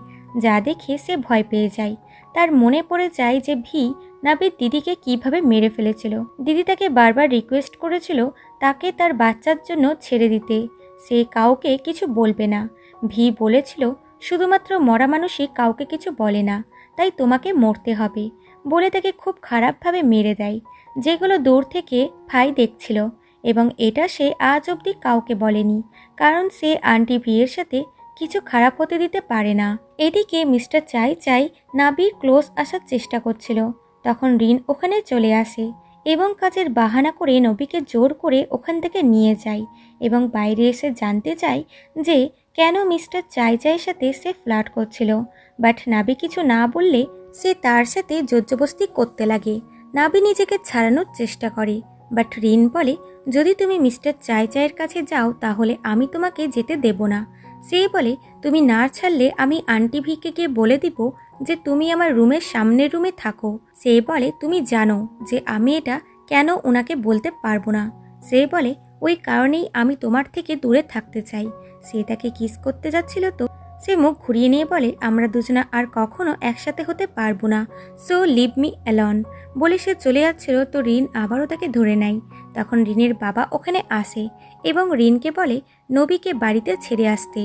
যা দেখে সে ভয় পেয়ে যায়। তার মনে পড়ে যায় যে ভি নাবির দিদিকে কিভাবে মেরে ফেলেছিল। দিদি তাকে বারবার রিকোয়েস্ট করেছিল তাকে তার বাচ্চার জন্য ছেড়ে দিতে, সে কাউকে কিছু বলবে না। ভি বলেছিল, শুধুমাত্র মরা মানুষই কাউকে কিছু বলে না, তাই তোমাকে মরতে হবে বলে তাকে খুব খারাপভাবে মেরে দেয়, যেগুলো দূর থেকে ফাই দেখছিল। এবং এটা সে আজ অবধি কাউকে বলেনি, কারণ সে আন্টি ভিয়ের সাথে কিছু খারাপ হতে দিতে পারে না। এদিকে মিস্টার চাই চাই নাবির ক্লোজ আসার চেষ্টা করছিল। তখন রিন ওখানে চলে আসে এবং কাজের বাহানা করে নবীকে জোর করে ওখান থেকে নিয়ে যায় এবং বাইরে এসে জানতে চায় যে কেন মিস্টার চাই চাইয়ের সাথে সে ফ্লার্ট করছিল। বাট নাবি কিছু না বললে সে তার সাথে জোরজবস্তি করতে লাগে। নাবি নিজেকে ছাড়ানোর চেষ্টা করে, বাট রিন বলে, যদি তুমি মিস্টার চাই চাইয়ের কাছে যাও তাহলে আমি তোমাকে যেতে দেব না। সে বলে, তুমি না ছাড়লে আমি আন্টি ভিকে গিয়ে বলে দিব যে তুমি আমার রুমের সামনের রুমে থাকো। সে বলে, তুমি জানো যে আমি এটা কেন ওনাকে বলতে পারবো না। সে বলে, ওই কারণেই আমি তোমার থেকে দূরে থাকতে চাই। সে তাকে কিস করতে যাচ্ছিল তো সে মুখ ঘুরিয়ে নিয়ে বলে, আমরা দুজনা আর কখনো একসাথে হতে পারবো না, সো লিভ মি অ্যালন। বলে সে চলে যাচ্ছিল তো রিন আবারও তাকে ধরে নেয়। তখন রিনের বাবা ওখানে আসে এবং রিনকে বলে নবীকে বাড়িতে ছেড়ে আসতে।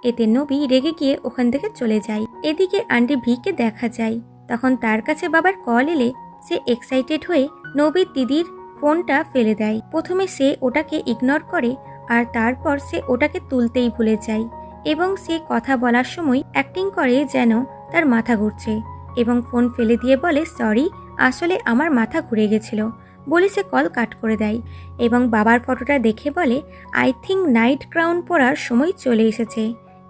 এতে নবী রেগে গিয়ে ওখান থেকে চলে যায়। এদিকে আন্টি ভিকে দেখা যায়। তখন তার কাছে বাবার কল এলে সে এক্সাইটেড হয়ে নবীর দিদির ফোনটা ফেলে দেয়। প্রথমে সে ওটাকে ইগনোর করে আর তারপর সে ওটাকে তুলতেই ভুলে যায় এবং সে কথা বলার সময় অ্যাক্টিং করে যেন তার মাথা ঘুরছে এবং ফোন ফেলে দিয়ে বলে, সরি, আসলে আমার মাথা ঘুরে গেছিল বলে সে কল কাট করে দেয় এবং বাবার ফটোটা দেখে বলে, আই থিঙ্ক নাইট ক্রাউন পরার সময় চলে এসেছে।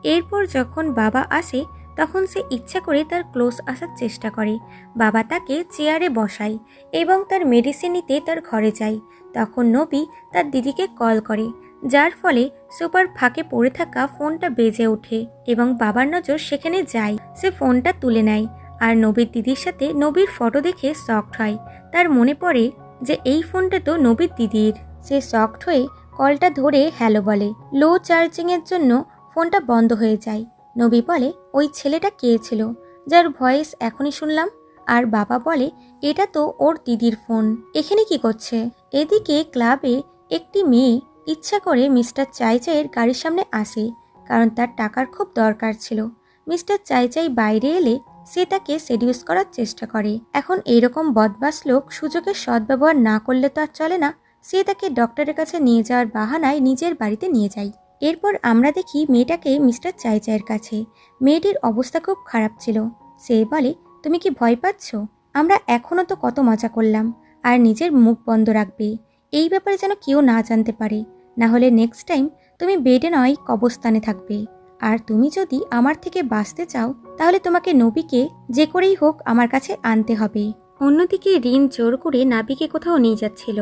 এরপর যখন বাবা আসে তখন সে ইচ্ছা করে তার ক্লোজ আসার চেষ্টা করে। বাবা তাকে চেয়ারে বসায় এবং তার মেডিসিন নিতে তার ঘরে যায়। তখন নবী তার দিদিকে কল করে, যার ফলে সুপার ফাঁকে পড়ে থাকা ফোনটা বেজে ওঠে এবং বাবার নজর সেখানে যায়। সে ফোনটা তুলে নেয় আর নবীর দিদির সাথে নবীর ফটো দেখে শকড হয়। তার মনে পড়ে যে এই ফোনটা তো নবীর দিদির। সে শকড হয়ে কলটা ধরে হ্যালো বলে। লো চার্জিংয়ের জন্য ফোনটা বন্ধ হয়ে যায়। নবী বলে, ওই ছেলেটা কে ছিল যার ভয়েস এখনই শুনলাম? আর বাবা বলে, এটা তো ওর দিদির ফোন, এখানে কি করছে? এদিকে ক্লাবে একটি মেয়ে ইচ্ছা করে মিস্টার চাইচাইয়ের গাড়ির সামনে আসে কারণ তার টাকার খুব দরকার ছিল। মিস্টার চাইচাই বাইরে এলে সে তাকে সেডিউস করার চেষ্টা করে। এখন এইরকম বদমাস লোক সুযোগের সদ্ব্যবহার না করলে তো আর চলে না। সে তাকে ডক্টরের কাছে নিয়ে যাওয়ার বাহানায় নিজের বাড়িতে নিয়ে যায়। এরপর আমরা দেখি মেয়েটাকে মিস্টার চাইচাইয়ের কাছে। মেয়েটির অবস্থা খুব খারাপ ছিল। সে বলে, তুমি কি ভয় পাচ্ছ? আমরা এখনও তো কত মজা করলাম। আর নিজের মুখ বন্ধ রাখবে, এই ব্যাপারে যেন কেউ না জানতে পারে, না হলে নেক্সট টাইম তুমি বেডে নয় কবরস্থানে থাকবে। আর তুমি যদি আমার থেকে বাঁচতে চাও তাহলে তোমাকে নবীকে যে করেই হোক আমার কাছে আনতে হবে। অন্যদিকে রিন জোর করে নাবিকে কোথাও নিয়ে যাচ্ছিল।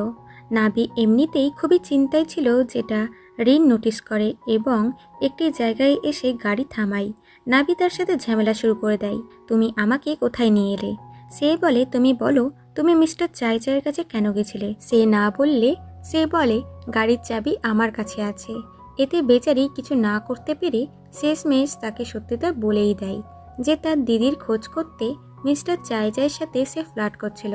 নাবি এমনিতেই খুবই চিন্তায় ছিল, যেটা রিন নোটিস করে এবং একটি জায়গায় এসে গাড়ি থামায়। নাবি তার সাথে ঝামেলা শুরু করে দেয়, তুমি আমাকে কোথায় নিয়ে এলে? সে বলে, তুমি বলো তুমি মিস্টার চাইচাইয়ের কাছে কেন গেছিলে? সে না বললে সে বলে, গাড়ির চাবি আমার কাছে আছে। এতে বেচারি কিছু না করতে পেরে শেষমেশ তাকে সত্যিটা বলেই দেয় যে তার দিদির খোঁজ করতে মিস্টার চাইচাইয়ের সাথে সে ফ্লার্ট করছিল।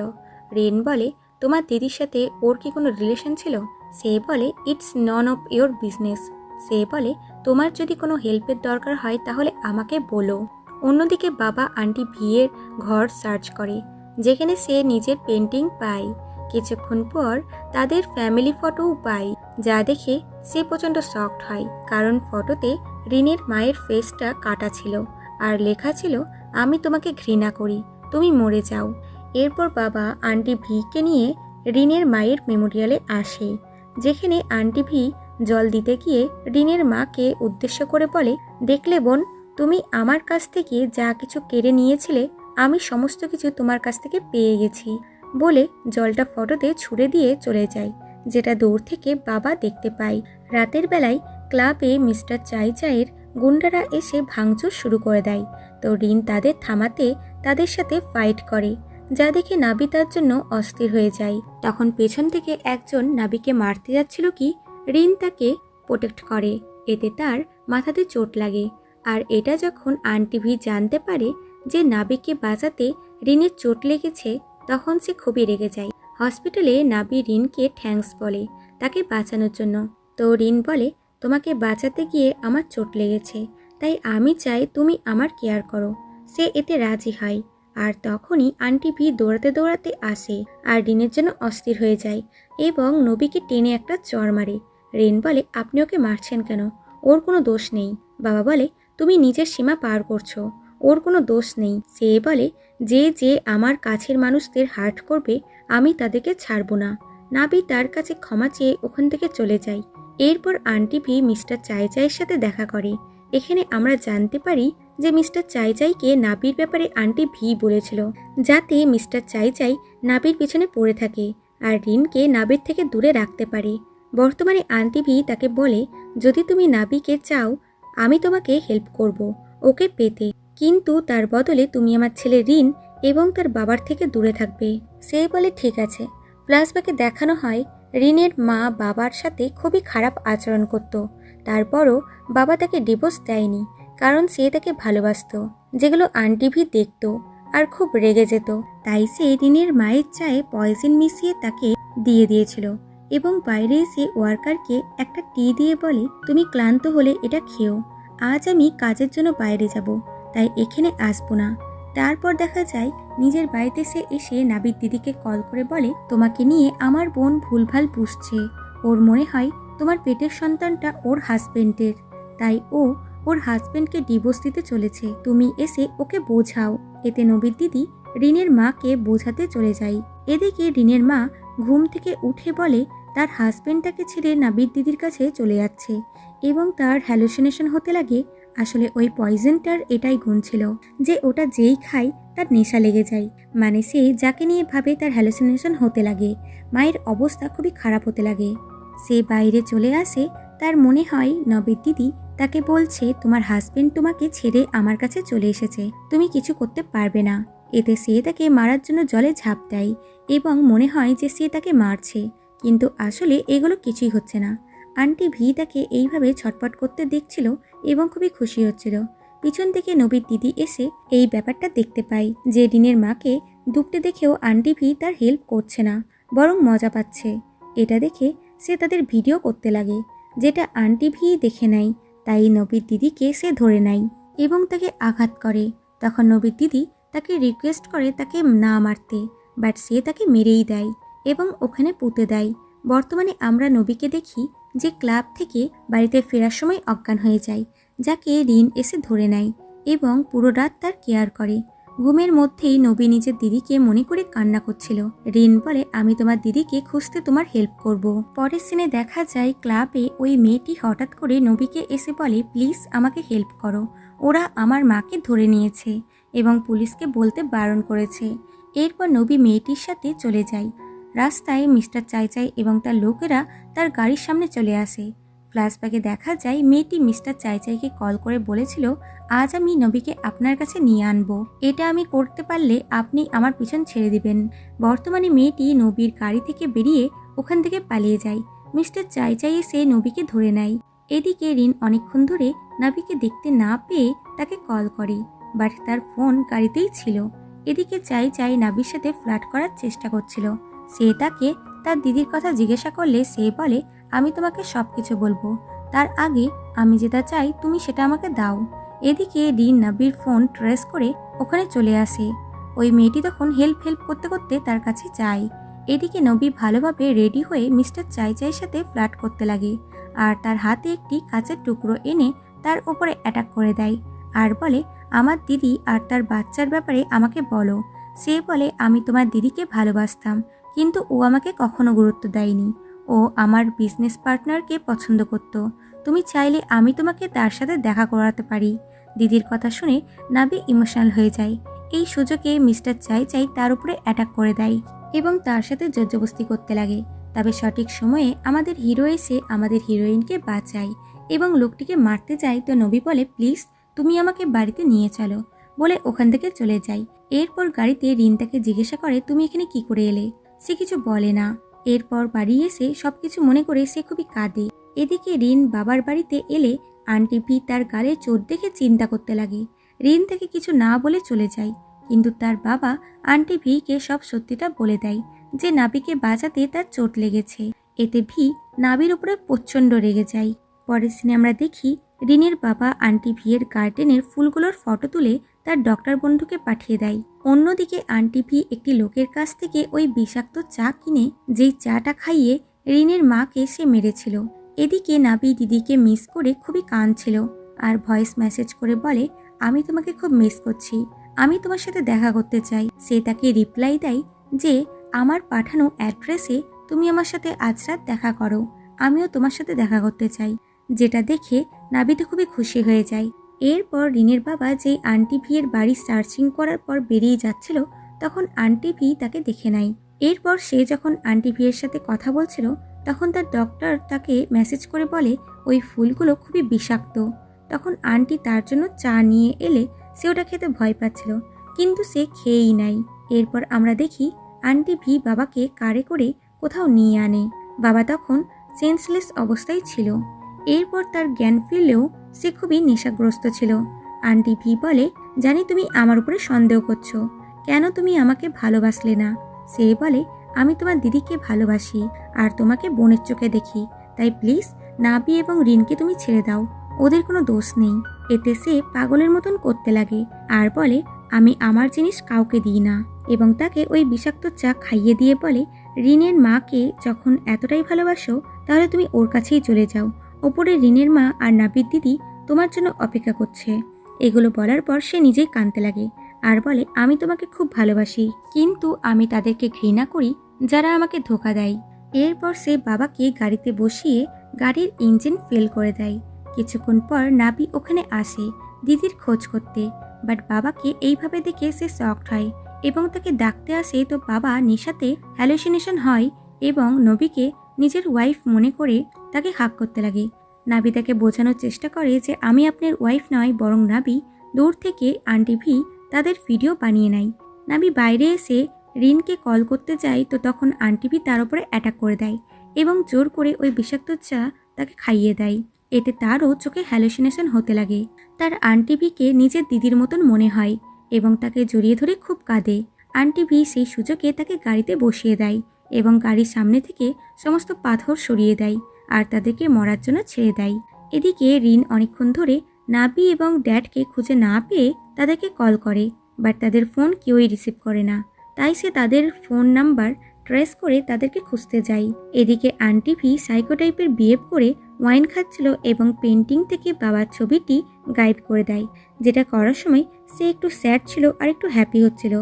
রিন বলে, তোমার দিদির সাথে ওর কি কোনো রিলেশন ছিল? সে বলে, it's none of your business. সে বলে, তোমার যদি কোনো হেল্পের দরকার হয় তাহলে আমাকে বলো। অন্যদিকে বাবা আন্টি ভিয়ের ঘর সার্চ করে, যেখানে সে নিজের পেন্টিং পায়। কিছুক্ষণ পর তাদের ফ্যামিলি ফটোও পায়, যা দেখে সে প্রচণ্ড শকড হয়, কারণ ফটোতে রিনের মায়ের ফেসটা কাটা ছিল আর লেখা ছিল, আমি তোমাকে ঘৃণা করি, তুমি মরে যাও। এরপর বাবা আন্টি ভিকে নিয়ে রিনের মায়ের মেমোরিয়ালে আসে, যেখানে আন্টি ভি জল দিতে গিয়ে রিনের মাকে উদ্দেশ্য করে বলে, দেখলে বোন, তুমি আমার কাছ থেকে যা কিছু কেড়ে নিয়েছিলে আমি সমস্ত কিছু তোমার কাছ থেকে পেয়ে গেছি বলে জলটা ফটোতে ছুঁড়ে দিয়ে চলে যায়, যেটা দূর থেকে বাবা দেখতে পায়। রাতের বেলায় ক্লাবে মিস্টার চাইচাইয়ের গুন্ডারা এসে ভাঙচুর শুরু করে দেয়। তো রিন তাদের থামাতে তাদের সাথে ফাইট করে, যা দেখে নাবি তার জন্য অস্থির হয়ে যায়। তখন পেছন থেকে একজন নাবিকে মারতে যাচ্ছিল কি রিন তাকে প্রোটেক্ট করে, এতে তার মাথাতে চোট লাগে। আর এটা যখন আন্টি ভি জানতে পারে যে নাবিকে বাঁচাতে রিনের চোট লেগেছে তখন সে খুবই রেগে যায়। হসপিটালে নাবি রিনকে থ্যাঙ্কস বলে তাকে বাঁচানোর জন্য। তো রিন বলে, তোমাকে বাঁচাতে গিয়ে আমার চোট লেগেছে, তাই আমি চাই তুমি আমার কেয়ার করো। সে এতে রাজি হয়। আর তখনই আন্টি ভি দৌড়াতে দৌড়াতে আসে আর রিনের জন্য অস্থির হয়ে যায় এবং নবীকে টেনে একটা চড় মারে। রিন বলে, আপনি ওকে মারছেন কেন? ওর কোনো দোষ নেই। বাবা বলে, তুমি নিজের সীমা পার করছো, ওর কোনো দোষ নেই। সে বলে, যে যে আমার কাছের মানুষদের হার্ট করবে আমি তাদেরকে ছাড়বো না। নাবি তার কাছে ক্ষমা চেয়ে ওখান থেকে চলে যায়। এরপর আন্টি ভি মিস্টার চাইচাইয়ের সাথে দেখা করে। এখানে আমরা জানতে পারি যে মিস্টার চাইচাইকে নাবির ব্যাপারে আন্টি ভি বলেছিল, যাতে মিস্টার চাইচাই নাবির পিছনে পড়ে থাকে আর রিনকে নাবির থেকে দূরে রাখতে পারে। বর্তমানে আন্টি ভি তাকে বলে, যদি তুমি নাবিকে চাও আমি তোমাকে হেল্প করব ওকে পেতে, কিন্তু তার বদলে তুমি আমার ছেলে রিন এবং তার বাবার থেকে দূরে থাকবে। সে বলে, ঠিক আছে। ফ্ল্যাশব্যাকে দেখানো হয় রিনের মা বাবার সাথে খুবই খারাপ আচরণ করত, তারপরও বাবা তাকে ডিভোর্স দেয়নি, কারণ সে তাকে ভালোবাসতো, যেগুলো আন্টি ভি দেখতো আর খুব রেগে যেত। তাই সে রিনের মায়ের চায়ে পয়জন মিশিয়ে তাকে দিয়ে দিয়েছিল এবং বাইরে এসে ওয়ার্কারকে একটা টি দিয়ে বলে, তুমি ক্লান্ত হলে এটা খেও, আজ আমি কাজের জন্য বাইরে যাব, তাই এখানে আসবো না। তারপর দেখা যায় নিজের বাড়িতে সে এসে নাবির দিদিকে কল করে বলে, তোমাকে নিয়ে আমার বোন ভুলভাল বুঝছে, ওর মনে হয় তোমার পেটের সন্তানটা ওর হাজবেন্ডের, তাই ও ওর হাজবেন্ডকে ডিভোর্স দিতে চলেছে, তুমি এসে ওকে বোঝাও। এতে নবীর দিদি রিনের মাকে বোঝাতে চলে যায়। এদিকে রিনের মা ঘুম থেকে উঠে বলে তার হাজবেন্ডটাকে ছেড়ে নাবির দিদির কাছে চলে যাচ্ছে এবং তার হ্যালুসিনেশন হতে লাগে। আসলে ওই পয়জনটার এটাই গুণ ছিল যে ওটা যেই খায় তার নেশা লেগে যায়, মানে সে যাকে নিয়ে ভাবে তার হ্যালুসিনেশন হতে লাগে। মায়ের অবস্থা খুবই খারাপ হতে লাগে। সে বাইরে চলে আসে, তার মনে হয় নবীর দিদি তাকে বলছে, তোমার হাজবেন্ড তোমাকে ছেড়ে আমার কাছে চলে এসেছে, তুমি কিছু করতে পারবে না। এতে সে তাকে মারার জন্য জলে ঝাঁপ দেয় এবং মনে হয় যে সে তাকে মারছে, কিন্তু আসলে এগুলো কিছুই হচ্ছে না। আন্টি ভি তাকে এইভাবে ছটপট করতে দেখছিল এবং খুবই খুশি হচ্ছিল। পিছন থেকে নবীর দিদি এসে এই ব্যাপারটা দেখতে পায় যে রিনের মাকে ডুবতে দেখেও আন্টি ভি তার হেল্প করছে না, বরং মজা পাচ্ছে। এটা দেখে সে তাদের ভিডিও করতে লাগে, যেটা আন্টি ভি দেখে নেয়। তাই নবীর দিদিকে সে ধরে নেয় এবং তাকে আঘাত করে। তখন নবীর দিদি তাকে রিকোয়েস্ট করে তাকে না মারতে, বাট সে তাকে মেরেই দেয় এবং ওখানে পুঁতে দেয়। বর্তমানে আমরা নবীকে দেখি যে ক্লাব থেকে বাড়িতে ফেরার সময় অজ্ঞান হয়ে যায়, যাকে রিন এসে ধরে নেয় এবং পুরো রাত তার কেয়ার করে। ঘুমের মধ্যেই নবী নিজের দিদিকে মনে করে কান্না করছিল। রিন বলে, আমি তোমার দিদিকে খুঁজতে তোমার হেল্প করব। পরের সিনে দেখা যায় ক্লাবে ওই মেয়েটি হঠাৎ করে নবীকে এসে বলে, প্লিজ আমাকে হেল্প করো, ওরা আমার মাকে ধরে নিয়েছে এবং পুলিশকে বলতে বারণ করেছে। এরপর নবী মেয়েটির সাথে চলে যায়। রাস্তায় মিস্টার চাইচাই এবং তার লোকেরা তার গাড়ির সামনে চলে আসে। ফ্ল্যাশব্যাকে দেখা যায় মেয়েটি মিস্টার চাইচাইকে কল করে বলেছিল, আজ আমি নবীকে আপনার কাছে নিয়ে আনবো, এটা আমি করতে পারলে আপনি আমার পিছন ছেড়ে দিবেন। বর্তমানে মেয়েটি নবীর গাড়ি থেকে বেরিয়ে ওখান থেকে পালিয়ে যায়। মিস্টার চাইচাই এসে নবীকে ধরে নেয়। এদিকে রিন অনেকক্ষণ ধরে নাবিকে দেখতে না পেয়ে তাকে কল করে, বাট তার ফোন গাড়িতেই ছিল। এদিকে চাইচাই নাবির সাথে ফ্লার্ট করার চেষ্টা করছিল। সে তাকে তার দিদির কথা জিজ্ঞাসা করলে সে বলে, আমি তোমাকে সবকিছু বলবো, তার আগে আমি যেটা চাই তুমি সেটা আমাকে দাও। এদিকে রিন নাবির ফোন ট্রেস করে ওখানে চলে আসে। ওই মেয়েটি তখন হেল্প করতে করতে তার কাছে যায়। এদিকে নবী ভালোভাবে রেডি হয়ে মিস্টার চাইচাইয়ের সাথে ফ্লার্ট করতে লাগে আর তার হাতে একটি কাঁচের টুকরো এনে তার উপরে অ্যাটাক করে দেয় আর বলে, আমার দিদি আর তার বাচ্চার ব্যাপারে আমাকে বলো। সে বলে, আমি তোমার দিদিকে ভালোবাসতাম, কিন্তু ও আমাকে কখনো গুরুত্ব দেয়নি, ও আমার বিজনেস পার্টনারকে পছন্দ করত, তুমি চাইলে আমি তোমাকে তার সাথে দেখা করাতে পারি। দিদির কথা শুনে নাবি ইমোশনাল হয়ে যায়। এই সুযোগে মিস্টার চাইচাই তার উপরে অ্যাটাক করে দেয় এবং তার সাথে জোরজবস্তি করতে লাগে। তবে সঠিক সময়ে আমাদের হিরো এসে আমাদের হিরোইনকে বাঁচায় এবং লোকটিকে মারতে যায়। তো নবী বলে, প্লিজ তুমি আমাকে বাড়িতে নিয়ে চলো, বলে ওখান থেকে চলে যায়। এরপর গাড়িতে রিন তাকে জিজ্ঞাসা করে, তুমি এখানে কি করে এলে? সে কিছু বলে না। এরপর বাড়ি এসে সবকিছু মনে করে সে খুবই কাঁদে। এদিকে রিন বাবার বাড়িতে এলে আন্টি ভি তার গালে চোট দেখে চিন্তা করতে লাগে। রিন তাকে কিছু না বলে চলে যায়, কিন্তু তার বাবা আন্টি ভিকে সব সত্যিটা বলে দেয় যে নাবিকে বাঁচাতে তার চোট লেগেছে। এতে ভি নাবির উপরে প্রচণ্ড রেগে যায়। পরের সিনে আমরা দেখি রিনের বাবা আন্টি ভিয়ের গার্ডেনের ফুলগুলোর ফটো তুলে তার ডক্টর বন্ধুকে পাঠিয়ে দেয়। অন্যদিকে আন্টি ভি একটি লোকের কাছ থেকে ওই বিষাক্ত চা কিনে যেই চাটা খাইয়ে রিনের মাকে সে মেরেছিল। এদিকে নাবি দিদিকে মিস করে খুবই কাঁদছিল আর ভয়েস মেসেজ করে বলে, আমি তোমাকে খুব মিস করছি, আমি তোমার সাথে দেখা করতে চাই। সে তাকে রিপ্লাই দেয় যে আমার পাঠানো অ্যাড্রেসে তুমি আমার সাথে আজ রাত দেখা করো, আমিও তোমার সাথে দেখা করতে চাই। যেটা দেখে নাবি তো খুবই খুশি হয়ে যায়। এরপর রিনের বাবা যেই আন্টি ভিয়ের বাড়ি সার্চিং করার পর বেরিয়ে যাচ্ছিল, তখন আন্টি ভি তাকে দেখে নেয়। এরপর সে যখন আন্টি ভিয়ের সাথে কথা বলছিল, তখন তার ডক্টর তাকে মেসেজ করে বলে ওই ফুলগুলো খুবই বিষাক্ত। তখন আন্টি তার জন্য চা নিয়ে এলে সে ওটা খেতে ভয় পাচ্ছিল, কিন্তু সে খেয়েই নাই। এরপর আমরা দেখি আন্টি ভি বাবাকে কারে করে কোথাও নিয়ে আনে। বাবা তখন সেন্সলেস অবস্থায় ছিল। এরপর তার জ্ঞান ফিরলেও সে খুবই নেশাগ্রস্ত ছিল। আন্টি ভি বলে, জানি তুমি আমার উপরে সন্দেহ করছো, কেন তুমি আমাকে ভালোবাসলে না? সে বলে, আমি তোমার দিদিকে ভালোবাসি আর তোমাকে বোনের চোখে দেখি, তাই প্লিজ নাবি এবং রিনকে তুমি ছেড়ে দাও, ওদের কোনো দোষ নেই। এতে সে পাগলের মতন করতে লাগে আর বলে, আমি আমার জিনিস কাউকে দিই না, এবং তাকে ওই বিষাক্ত চা খাইয়ে দিয়ে বলে, রিনের মাকে যখন এতটাই ভালোবাসো তাহলে তুমি ওর কাছেই চলে যাও, ওপরে রিনের মা আর নাবির দিদি তোমার জন্য অপেক্ষা করছে। এগুলো বলার পর সে নিজেই কাঁদতে লাগে আর বলে, আমি তোমাকে খুব ভালোবাসি, কিন্তু আমি তাদেরকে ঘৃণা করি যারা আমাকে ধোঁকা দেয়। এরপর সে বাবাকে গাড়িতে বসিয়ে গাড়ির ইঞ্জিন ফেল করে দেয়। কিছুক্ষণ পর নাবি ওখানে আসে দিদির খোঁজ করতে, বাট বাবাকে এইভাবে দেখে সে শকড হয় এবং তাকে ডাকতে আসে। তো বাবা নেশাতে হ্যালুসিনেশন হয় এবং নবীকে নিজের ওয়াইফ মনে করে তাকে হাক করতে লাগে। নাবি তাকে বোঝানোর চেষ্টা করে যে আমি আপনার ওয়াইফ নয়, বরং নাবি দূর থেকে আন্টি ভি তাদের ভিডিও বানিয়ে নেয়। নাবি বাইরে এসে রিনকে কল করতে যায়, তো তখন আন্টি ভি তার উপরে অ্যাটাক করে দেয় এবং জোর করে ওই বিষাক্ত চা তাকে খাইয়ে দেয়। এতে তারও চোখে হ্যালুসিনেশন হতে লাগে। তার আন্টি ভিকে নিজের দিদির মতন মনে হয় এবং তাকে জড়িয়ে ধরে খুব কাঁদে। আন্টি ভি সেই সুযোগে তাকে গাড়িতে বসিয়ে দেয় এবং গাড়ির সামনে থেকে সমস্ত পাথর সরিয়ে দেয় আর তাদেরকে মরার জন্য ছেড়ে দেয়। এদিকে রিন অনেকক্ষণ ধরে নাবি এবং ড্যাডকে খুঁজে না পেয়ে তাদেরকে কল করে, বাট তাদের ফোন কেউই রিসিভ করে না। তাই সে তাদের ফোন নাম্বার ট্রেস করে তাদেরকে খুঁজতে যায়। এদিকে আন্টি ভি সাইকো টাইপের বিহেভ করে ওয়াইন খাচ্ছিল এবং পেন্টিং থেকে বাবার ছবিটি গায়েব করে দেয়, যেটা করার সময় সে একটু স্যাড ছিল আর একটু হ্যাপি হচ্ছিল।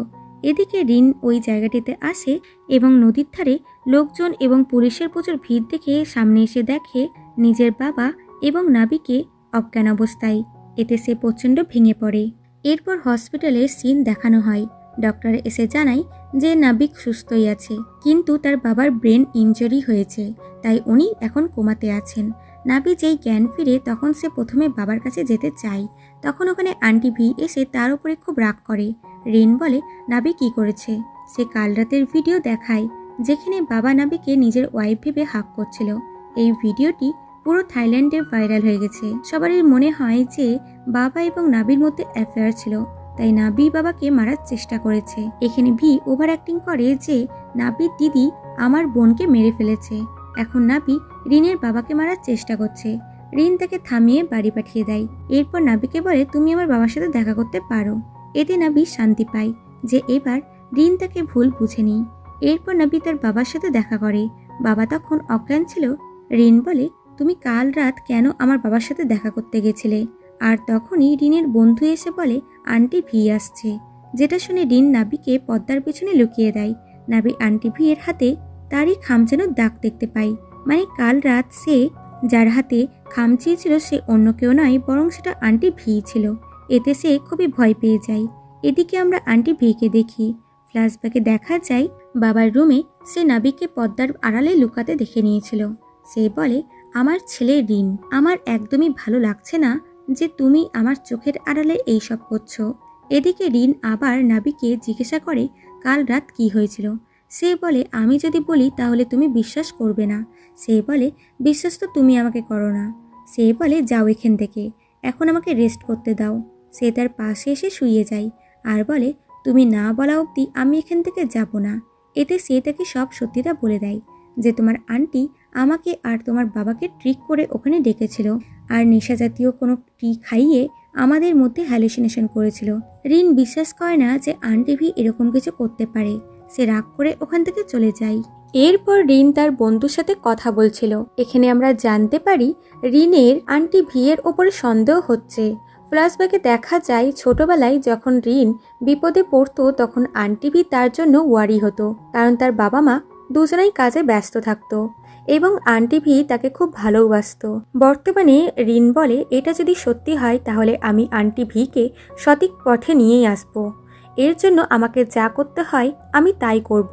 এদিকে রিন ওই জায়গাটিতে আসে এবং নদীর ধারে লোকজন এবং পুলিশের প্রচুর ভিড় দেখে সামনে এসে দেখে নিজের বাবা এবং নাবিকে অজ্ঞান অবস্থায়। এতে সে প্রচণ্ড ভেঙে পড়ে। এরপর হসপিটালের সিন দেখানো হয়। ডক্টর এসে জানায় যে নাবিক সুস্থই আছে, কিন্তু তার বাবার ব্রেন ইনজুরি হয়েছে, তাই উনি এখন কোমাতে আছেন। নাবি যেই জ্ঞান ফিরে তখন সে প্রথমে বাবার কাছে যেতে চায়, তখন ওখানে আন্টি ভি এসে তার উপরে খুব রাগ করে। রিন বলে, নাবি কি করেছে? সে কাল রাতের ভিডিও দেখায় যেখানে বাবা নাবিকে নিজের ওয়াইফ ভেবে হাক করছিল। এই ভিডিওটি পুরো থাইল্যান্ডে ভাইরাল হয়ে গেছে। সবারই মনে হয় যে বাবা এবং নাবির মধ্যে অ্যাফেয়ার ছিল, তাই নাবি বাবাকে মারার চেষ্টা করেছে। এখানে ভি ওভার অ্যাক্টিং করে যে নাবির দিদি আমার বোনকে মেরে ফেলেছে, এখন নাবি রিনের বাবাকে মারার চেষ্টা করছে। রিন তাকে থামিয়ে বাড়ি পাঠিয়ে দেয়। এরপর নাবিকে বলে, তুমি আমার বাবার সাথে দেখা করতে পারো। এতে নাবি শান্তি পায় যে এবার রিন তাকে ভুল বুঝেনি। এরপর নাবি তার বাবার সাথে দেখা করে। বাবা তখন অজ্ঞান ছিল। রিন বলে, তুমি কাল রাত কেন আমার বাবার সাথে দেখা করতে গেছিলে? আর তখনই রিনের বন্ধু এসে বলে, আন্টি ভি আসছে, যেটা শুনে রিন নাবিকে পর্দার পেছনে লুকিয়ে দেয়। নাবি আন্টি ভি এর হাতে তারই খামচানোর দাগ দেখতে পায়, মানে কাল রাত সে যার হাতে খাম চেয়েছিল সে অন্য কেউ নয়, বরং সেটা আন্টি ভি ছিল। এতে সে খুবই ভয় পেয়ে যায়। এদিকে আমরা আন্টি ভিকে দেখি। ফ্ল্যাশব্যাকে দেখা যায় বাবার রুমে সে নাবিককে পর্দার আড়ালে লুকাতে দেখে নিয়েছিল। সে বলে, আমার ছেলে রিন, আমার একদমই ভালো লাগছে না যে তুমি আমার চোখের আড়ালে এইসব করছো। এদিকে রিন আবার নাবিকে জিজ্ঞাসা করে কাল রাত কি হয়েছিল। সে বলে, আমি যদি বলি তাহলে তুমি বিশ্বাস করবে না। সে বলে, বিশ্বাস তো তুমি আমাকে করো না। সে বলে, যাও এখান থেকে, এখন আমাকে রেস্ট করতে দাও। সে তার পাশে এসে শুয়ে যায় আর বলে, তুমি না বলা অবধি আমি এখান থেকে যাব না। এতে সে তাকে সব সত্যিটা বলে দেয় যে তোমার আন্টি আমাকে আর তোমার বাবাকে ট্রিক করে ওখানে ডেকেছিল আর নেশা জাতীয় কোনো টি খাইয়ে আমাদের মধ্যে হ্যালুসিনেশন করেছিল। রিন বিশ্বাস করে না যে আন্টি ভি এরকম কিছু করতে পারে। সে রাগ করে ওখান থেকে চলে যায়। এরপর রিন তার বন্ধুর সাথে কথা বলছিল। এখানে আমরা জানতে পারি রিনের আন্টি ভি এর ওপরে সন্দেহ হচ্ছে। ফ্ল্যাশব্যাকে দেখা যায় ছোটবেলায় যখন রিন বিপদে পড়তো তখন আন্টি ভি তার জন্য ওয়ারি হতো, কারণ তার বাবা মা দুজনেই কাজে ব্যস্ত থাকতো এবং আন্টি ভি তাকে খুব ভালোবাসতো। বর্তমানে রিন বলে, এটা যদি সত্যি হয় তাহলে আমি আন্টি ভিকে সঠিক পথে নিয়েই আসব। এর জন্য আমাকে যা করতে হয় আমি তাই করব।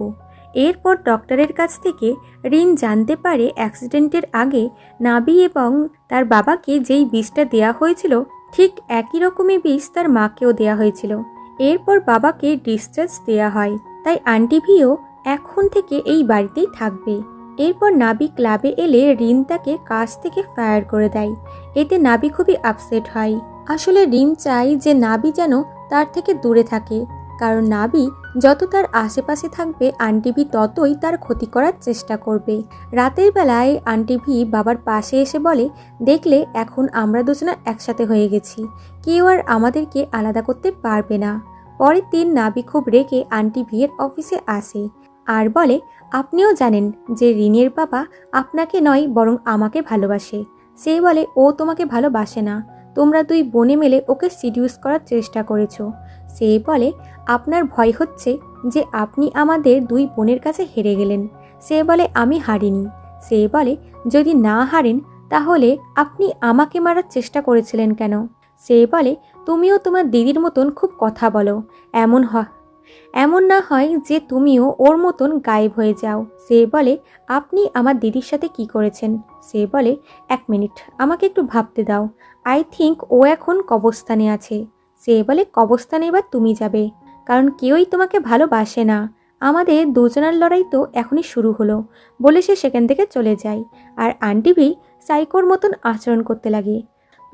এরপর ডক্টরের কাছ থেকে রিন জানতে পারে অ্যাক্সিডেন্টের আগে নাবি এবং তার বাবাকে যেই বিষটা দেয়া হয়েছিল ঠিক একই রকমই বিষ তার মাকেও দেয়া হয়েছিল। এরপর বাবাকে ডিসচার্জ দেয়া হয়, তাই আন্টি ভিও এখন থেকে এই বাড়িতেই থাকবে। এরপর নাবি ক্লাবে এলে রিন তাকে কাজ থেকে ফায়ার করে দেয়। এতে নাবি খুবই আপসেট হয়। আসলে রিন চায় যে নাবি যেন তার থেকে দূরে থাকে, কারণ নাবি যত তার আশেপাশে থাকবে আন্টি ভি ততই তার ক্ষতি করার চেষ্টা করবে। রাতের বেলায় আন্টি ভি বাবার পাশে এসে বলে, দেখলে এখন আমরা দুজনা একসাথে হয়ে গেছি, কেউ আর আমাদেরকে আলাদা করতে পারবে না। পরের দিন নাবি খুব রেগে আন্টি ভিয়ের অফিসে আসে আর বলে, আপনিও জানেন যে রিনের বাবা আপনাকে নয় বরং আমাকে ভালোবাসে। সে বলে, ও তোমাকে ভালোবাসে না, তোমরা দুই বোনে মিলে ওকে সিডিউস করার চেষ্টা করেছো। সে বলে, আপনার ভয় হচ্ছে যে আপনি আমাদের দুই বোনের কাছে হেরে গেলেন। সে বলে, আমি হারিনি। সে বলে, যদি না হারেন তাহলে আপনি আমাকে মারার চেষ্টা করেছিলেন কেন? সে বলে, তুমিও তোমার দিদির মতন খুব কথা বলো, এমন না হয় যে তুমিও ওর মতন গায়েব হয়ে যাও। সে বলে, আপনি আমার দিদির সাথে কি করেছেন? সে বলে, 1 মিনিট, আমাকে একটু ভাবতে দাও। আই থিঙ্ক ও এখন কবরস্থানে আছে। সে বলে, কবরস্থানে এবার তুমি যাবে, কারণ কেউই তোমাকে ভালোবাসে না। আমাদের দুজনের লড়াই তো এখনই শুরু হলো, বলে সে সেখান থেকে চলে যায়। আর আন্টি ভি সাইকোর মতন আচরণ করতে লাগে।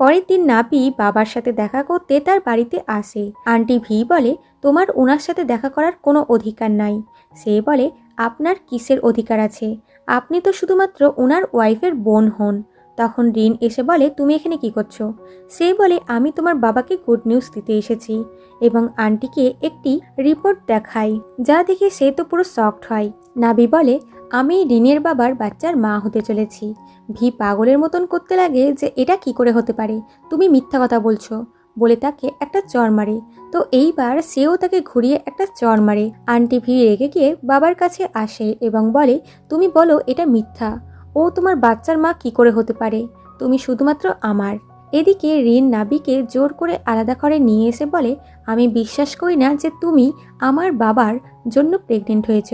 পরের দিন নাবি বাবার সাথে দেখা করতে তার বাড়িতে আসে। আন্টি ভি বলে, তোমার ওনার সাথে দেখা করার কোনো অধিকার নাই। সে বলে, আপনার কিসের অধিকার আছে? আপনি তো শুধুমাত্র ওনার ওয়াইফের বোন হন। তখন রিন এসে বলে, তুমি এখানে কি করছো? সে বলে, আমি তোমার বাবাকে গুড নিউজ দিতে এসেছি। এবং আন্টিকে একটি রিপোর্ট দেখায়, যা দেখে সে তো পুরো শকড হয়। নাবি বলে, আমি রিনের বাবার বাচ্চার মা হতে চলেছি। ভি পাগলের মতন করতে লাগে যে এটা কি করে হতে পারে, তুমি মিথ্যা কথা বলছো, বলে তাকে একটা চড় মারে। তো এইবার সেও তাকে ঘুরিয়ে একটা চড় মারে। আন্টি ভি রেগে গিয়ে বাবার কাছে আসে এবং বলে, তুমি বলো এটা মিথ্যা, ও তোমার বাচ্চার মা কি করে হতে পারে, তুমি শুধুমাত্র আমার। এদিকে রিন নাবিকে জোর করে আলাদা করে নিয়ে এসে বলে, আমি বিশ্বাস করি না যে তুমি আমার বাবার জন্য প্রেগনেন্ট হয়েছ।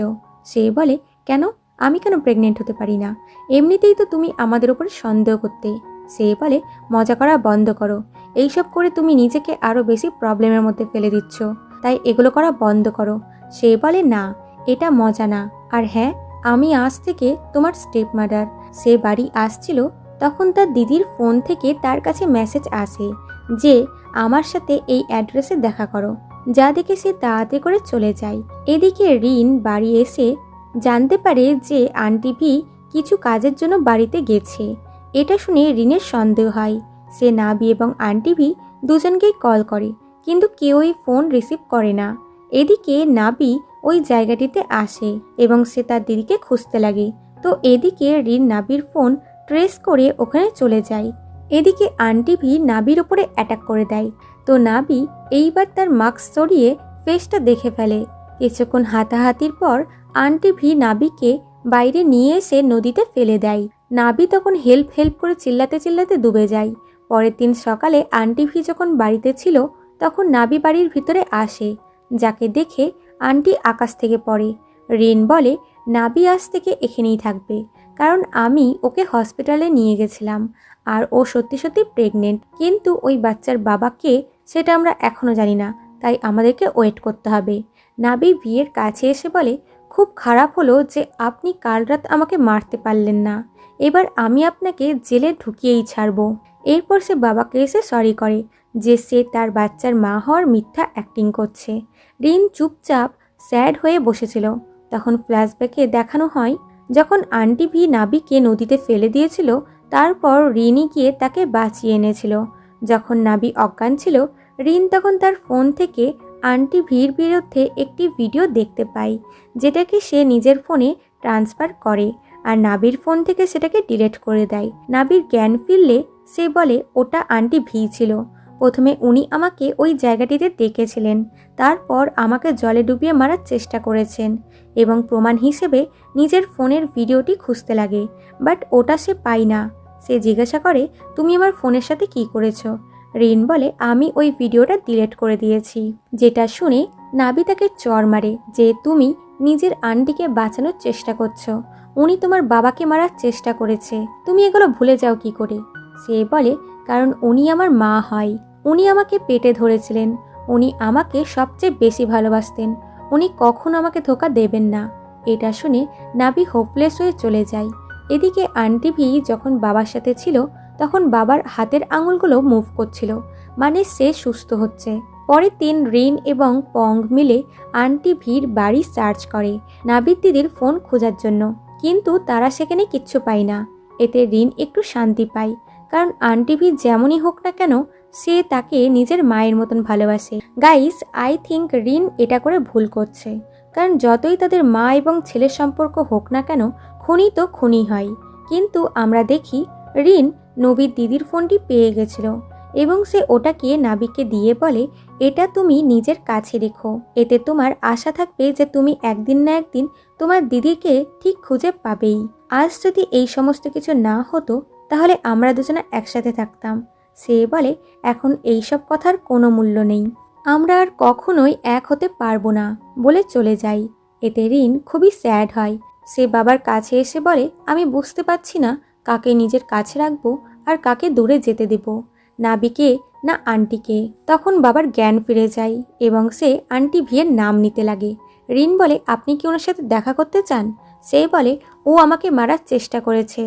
সে বলে, কেন? আমি কেন প্রেগনেন্ট হতে পারি না? এমনিতেই তো তুমি আমাদের উপরে সন্দেহ করতে। সে বলে, মজা করা বন্ধ করো, এইসব করে তুমি নিজেকে আরও বেশি প্রবলেমের মধ্যে ফেলে দিচ্ছ, তাই এগুলো করা বন্ধ করো। সে বলে, না, এটা মজা না। আর হ্যাঁ, আমি আজ থেকে তোমার স্টেপ মাদার। সে বাড়ি আসছিল, তখন তার দিদির ফোন থেকে তার কাছে মেসেজ আসে যে আমার সাথে এই অ্যাড্রেসে দেখা করো, যা দেখে সে তাড়াতাড়ি করে চলে যায়। এদিকে রিন বাড়ি এসে জানতে পারে যে আন্টি ভি কিছু কাজের জন্য বাড়িতে গেছে। এটা শুনে রিনের সন্দেহ হয়। সে নাবি এবং আন্টি ভি দুজনকেই কল করে, কিন্তু কেউই ফোন রিসিভ করে না। এদিকে নাবি ওই জায়গাটিতে আসে এবং সে তার দিদিকে খুঁজতে লাগে। তো এদিকে রিন নাবির ফোন ট্রেস করে ওখানে চলে যায়। এদিকে আন্টি ভি নাবির উপরে অ্যাটাক করে দেয়। তো নাবি এইবার তার মাস্ক সরিয়ে ফেসটা দেখে ফেলে। কিছুক্ষণ হাতাহাতির পর আন্টি ভি নাবিকে বাইরে নিয়ে এসে নদীতে ফেলে দেয়। নাবি তখন হেল্প হেল্প করে চিল্লাতে চিল্লাতে ডুবে যায়। পরের দিন সকালে আন্টি ভি যখন বাড়িতে ছিল, তখন নাবি বাড়ির ভিতরে আসে, যাকে দেখে আন্টি আকাশ থেকে পড়ে। রিন বলে, নাবি আজ থেকে এখানেই থাকবে, কারণ আমি ওকে হসপিটালে নিয়ে গেছিলাম আর ও সত্যি সত্যি প্রেগনেন্ট, কিন্তু ওই বাচ্চার বাবা কে সেটা আমরা এখনও জানি না, তাই আমাদেরকে ওয়েট করতে হবে। নাবি বিয়ের কাছে এসে বলে, খুব খারাপ হলো যে আপনি কাল রাত আমাকে মারতে পারলেন না, এবার আমি আপনাকে জেলে ঢুকিয়েই ছাড়বো। এরপর সে বাবাকে এসে সরি করে যে সে তার বাচ্চার মা হওয়ার মিথ্যা অ্যাক্টিং করছে। রিন চুপচাপ স্যাড হয়ে বসেছিল। তখন ফ্ল্যাশব্যাকে দেখানো হয় যখন আন্টি ভি নাবিকে নদীতে ফেলে দিয়েছিল, তারপর রিনই গিয়ে তাকে বাঁচিয়ে এনেছিল। যখন নাবি অজ্ঞান ছিল, রিন তখন তার ফোন থেকে আন্টি ভির বিরুদ্ধে একটি ভিডিও দেখতে পায়, যেটাকে সে নিজের ফোনে ট্রান্সফার করে আর নাবির ফোন থেকে সেটাকে ডিলিট করে দেয়। নাবির জ্ঞান ফিরলে সে বলে, ওটা আন্টি ভি ছিল। প্রথমে উনি আমাকে ওই জায়গাটিতে ডেকেছিলেন, তারপর আমাকে জলে ডুবিয়ে মারার চেষ্টা করেছেন এবং প্রমাণ হিসেবে নিজের ফোনের ভিডিওটি খুঁজতে লাগে, বাট ওটা সে পায় না। সে জিজ্ঞাসা করে, তুমি আমার ফোনের সাথে কি করেছো? রিন বলে, আমি ওই ভিডিওটা ডিলিট করে দিয়েছি। যেটা শুনে নাবি তাকে চড় মারে যে তুমি নিজের আন্টিকে বাঁচানোর চেষ্টা করছো, উনি তোমার বাবাকে মারার চেষ্টা করেছে, তুমি এগুলো ভুলে যাও কি করে? সে বলে, কারণ উনি আমার মা হয়, উনি আমাকে পেটে ধরেছিলেন, উনি আমাকে সবচেয়ে বেশি ভালোবাসতেন, উনি কখনো আমাকে ধোকা দেবেন না। এটা শুনে নাবি হোপলেস হয়ে চলে যায়। এদিকে আন্টি ভি যখন বাবার সাথে ছিল তখন বাবার হাতের আঙুলগুলো মুভ করছিল, মানে সে সুস্থ হচ্ছে। পরের দিন রিন এবং পং মিলে আন্টি ভির বাড়ি সার্চ করে নাবির দিদির ফোন খোঁজার জন্য, কিন্তু তারা সেখানে কিচ্ছু পায় না। এতে রিন একটু শান্তি পায়, কারণ আন্টি ভি যেমনই হোক না কেন সে তাকে নিজের মায়ের মতন ভালোবাসে। গাইস, আই থিঙ্ক রিন এটা করে ভুল করছে, কারণ যতই তাদের মা এবং ছেলের সম্পর্ক হোক না কেন খুনি তো খুনি হয়। কিন্তু আমরা দেখি রিন নবীর দিদির ফোনটি পেয়ে গেছিল এবং সে ওটাকে নাবিকে দিয়ে বলে, এটা তুমি নিজের কাছে রেখো, এতে তোমার আশা থাকবে যে তুমি একদিন না একদিন তোমার দিদিকে ঠিক খুঁজে পাবেই। আজ যদি এই সমস্ত কিছু না হতো তাহলে আমরা দুজনে একসাথে থাকতাম। সে বলে, এখন এইসব কথার কোনো মূল্য নেই, আমরা আর কখনোই এক হতে পারবো না বলে চলে যাই। এতে রিন খুবই স্যাড হয়। সে বাবার কাছে এসে বলে, আমি বুঝতে পারছি না কাকে নিজের কাছে রাখবো আর কাকে দূরে যেতে দেব, নাবিকে না আন্টিকে। তখন বাবার জ্ঞান ফিরে যায় এবং সে আন্টি ভিয়ের নাম নিতে লাগে। রিন বলে, আপনি কি ওনার সাথে দেখা করতে চান? সে বলে, ও আমাকে মারার চেষ্টা করেছে।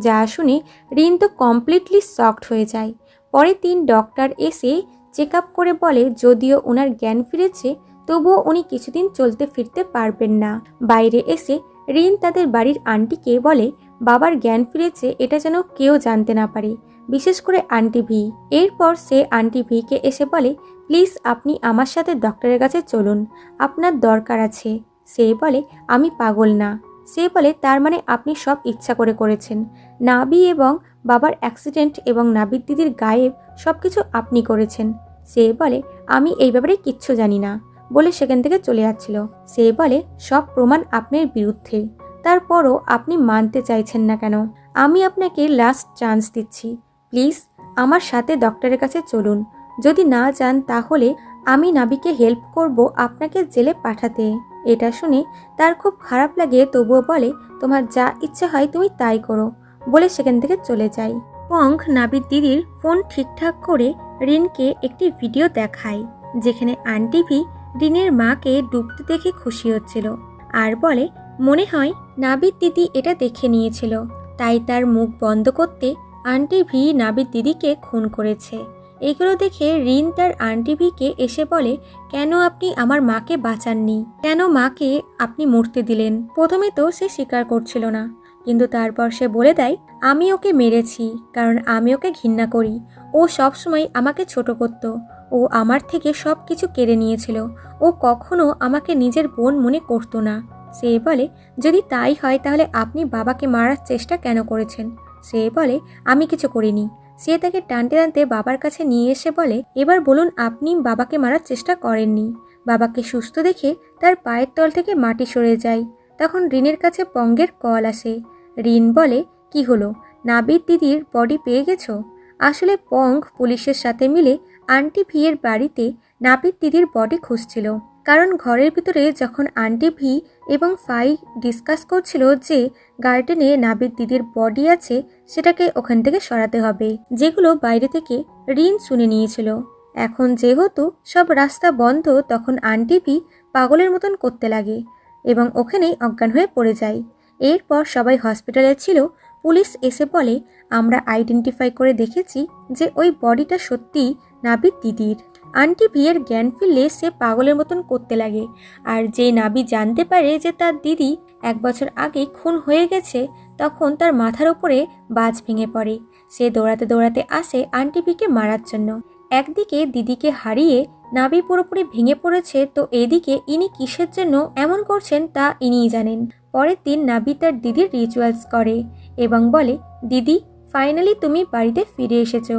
যা শুনে রিন তো কমপ্লিটলি শকড হয়ে যায়। পরের দিন ডক্টর এসে চেক আপ করে বলে, যদিও ওনার জ্ঞান ফিরেছে তবুও উনি কিছুদিন চলতে ফিরতে পারবেন না। বাইরে এসে রিন তাদের বাড়ির আন্টিকে বলে, বাবার জ্ঞান ফিরেছে এটা যেন কেউ জানতে না পারে, বিশেষ করে আন্টি ভি। এরপর সে আন্টি ভিকে এসে বলে, প্লিজ আপনি আমার সাথে ডক্টরের কাছে চলুন, আপনার দরকার আছে। সে বলে, আমি পাগল না। সে বলে, তার মানে আপনি সব ইচ্ছা করে করেছেন। নাবি এবং বাবার অ্যাক্সিডেন্ট এবং নাবির দিদির গায়েব সব কিছু আপনি করেছেন। সে বলে, আমি এই ব্যাপারে কিচ্ছু জানি না বলে সেখান থেকে চলে যাচ্ছিল। সে বলে, সব প্রমাণ আপনার বিরুদ্ধে, তারপরও আপনি মানতে চাইছেন না কেন? আমি আপনাকে লাস্ট চান্স দিচ্ছি, প্লিজ আমার সাথে ডক্টরের কাছে চলুন। যদি না যান তাহলে আমি নাবিকে হেল্প করব আপনাকে জেলে পাঠাতে। এটা শুনে তার খুব খারাপ লাগে, তবুও বলে, তোমার যা ইচ্ছা হয় তুমি তাই করো বলে সেখান থেকে চলে যায়। পঙ্ক নাবির দিদির ফোন ঠিকঠাক করে রিনকে একটি ভিডিও দেখায় যেখানে আন্টি ভি রিনের মাকে ডুবতে দেখে খুশি হচ্ছিল আর বলে, মনে হয় নাবির দিদি এটা দেখে নিয়েছিল, তাই তার মুখ বন্ধ করতে আন্টি ভি নাবির দিদিকে খুন করেছে। এগুলো দেখে রিন তার আন্টি ভিকে এসে বলে, কেন আপনি আমার মাকে বাঁচাননি? কেন মাকে আপনি মরতে দিলেন? প্রথমে তো সে স্বীকার করছিল না, কিন্তু তারপর সে বলে দেয়, আমি ওকে মেরেছি কারণ আমি ওকে ঘৃণা করি। ও সবসময় আমাকে ছোট করত, ও আমার থেকে সব কিছু কেড়ে নিয়েছিল, ও কখনো আমাকে নিজের বোন মনে করতো না। সে বলে, যদি তাই হয় তাহলে আপনি বাবাকে মারার চেষ্টা কেন করেছেন? সে বলে, আমি কিছু করিনি। সে তাকে টানতে টানতে বাবার কাছে নিয়ে এসে বলে, এবার বলুন আপনি বাবাকে মারার চেষ্টা করেননি। বাবাকে সুস্থ দেখে তার পায়ের তল থেকে মাটি সরে যায়। তখন রিনের কাছে পঙ্গের কল আসে। রিন বলে, কি হলো, নাবির দিদির বডি পেয়ে গেছো? আসলে পঙ্গ পুলিশের সাথে মিলে আন্টি ভিয়ের বাড়িতে নাবির দিদির বডি খুঁজছিল, কারণ ঘরের ভিতরে যখন আন্টি ভি এবং ফাই ডিসকাস করছিল যে গার্ডেনে নাবির দিদির বডি আছে, সেটাকে ওখান থেকে সরাতে হবে, যেগুলো বাইরে থেকে রিন শুনে নিয়েছিল। এখন যেহেতু সব রাস্তা বন্ধ, তখন আন্টি ভি পাগলের মতন করতে লাগে এবং ওখানেই অজ্ঞান হয়ে পড়ে যায়। এরপর সবাই হসপিটালে ছিল। পুলিশ এসে বলে, আমরা আইডেন্টিফাই করে দেখেছি যে ওই বডিটা সত্যিই নাবির দিদির। আন্টি ভিয়ের জ্ঞান ফিরলে সে পাগলের মতন করতে লাগে, আর যে নাবি জানতে পারে যে তার দিদি 1 বছর আগে খুন হয়ে গেছে, তখন তার মাথার উপরে বাজ ভেঙে পড়ে। সে দৌড়াতে দৌড়াতে আসে আন্টি ভিকে মারার জন্য। একদিকে দিদিকে হারিয়ে নাবি পুরোপুরি ভেঙে পড়েছে, তো এদিকে ইনি কিসের জন্য এমন করছেন তা ইনিই জানেন। পরের দিন নাবি তার দিদির রিচুয়ালস করে এবং বলে, দিদি ফাইনালি তুমি বাড়িতে ফিরে এসেছো,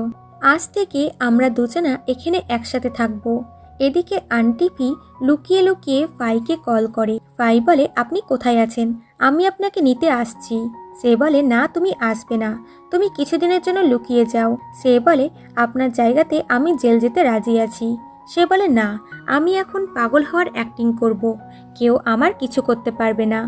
আজ থেকে আমরা দুজনা এখানে একসাথে থাকবো। এদিকে আন্টি ভি লুকিয়ে লুকিয়ে ফাইকে কল করে। ফাই বলে, আপনি কোথায় আছেন? আমি আপনাকে নিতে আসছি। সে বলে, না তুমি আসবে না, তুমি কিছুদিনের জন্য লুকিয়ে যাও। সে বলে, আপনার জায়গাতে আমি জেল যেতে রাজি আছি। সে বলে, না, আমি এখন পাগল হওয়ার অ্যাক্টিং করব, কেউ আমার কিছু করতে পারবে না।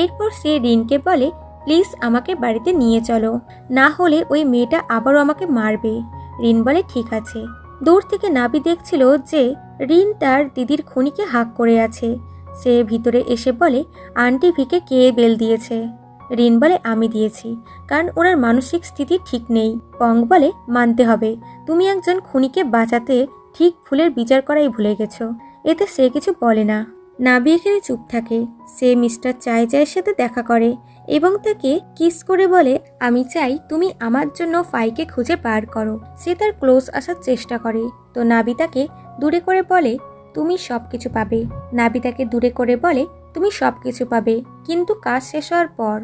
এরপর সে রিনকে বলে, প্লিজ আমাকে বাড়িতে নিয়ে চলো, না হলে ওই মেয়েটা আবারও আমাকে মারবে। রিন বলে, ঠিক আছে। দূর থেকে নাবি দেখছিল যে রিন তার দিদির খুনিকে হাঁক করে আছে, সে ভিতরে এসে বলে, আন্টি ভিকে কে বেল দিয়েছে? রিন বলে, আমি দিয়েছি, কারণ ওনার মানসিক স্থিতি ঠিক নেই। পং বলে, মানতে হবে, তুমি একজন খুনিকে বাঁচাতে ঠিক ভুলের বিচার করাই ভুলে গেছো। এতে সে কিছু বলে না। নাবি এখানে চুপ থাকে। সে মিস্টার চাইয়ের সাথে দেখা করে এবং তাকে কিস করে বলে, আমি চাই তুমি আমার জন্য ফাইকে খুঁজে বার করো। সে তার ক্লোজ আসার চেষ্টা করে, তো নাবি তাকে দূরে করে বলে, তুমি সব কিছু পাবে। নাবি তাকে দূরে করে বলে, তুমি সব কিছু পাবে, কিন্তু কাজ শেষ হওয়ার পর।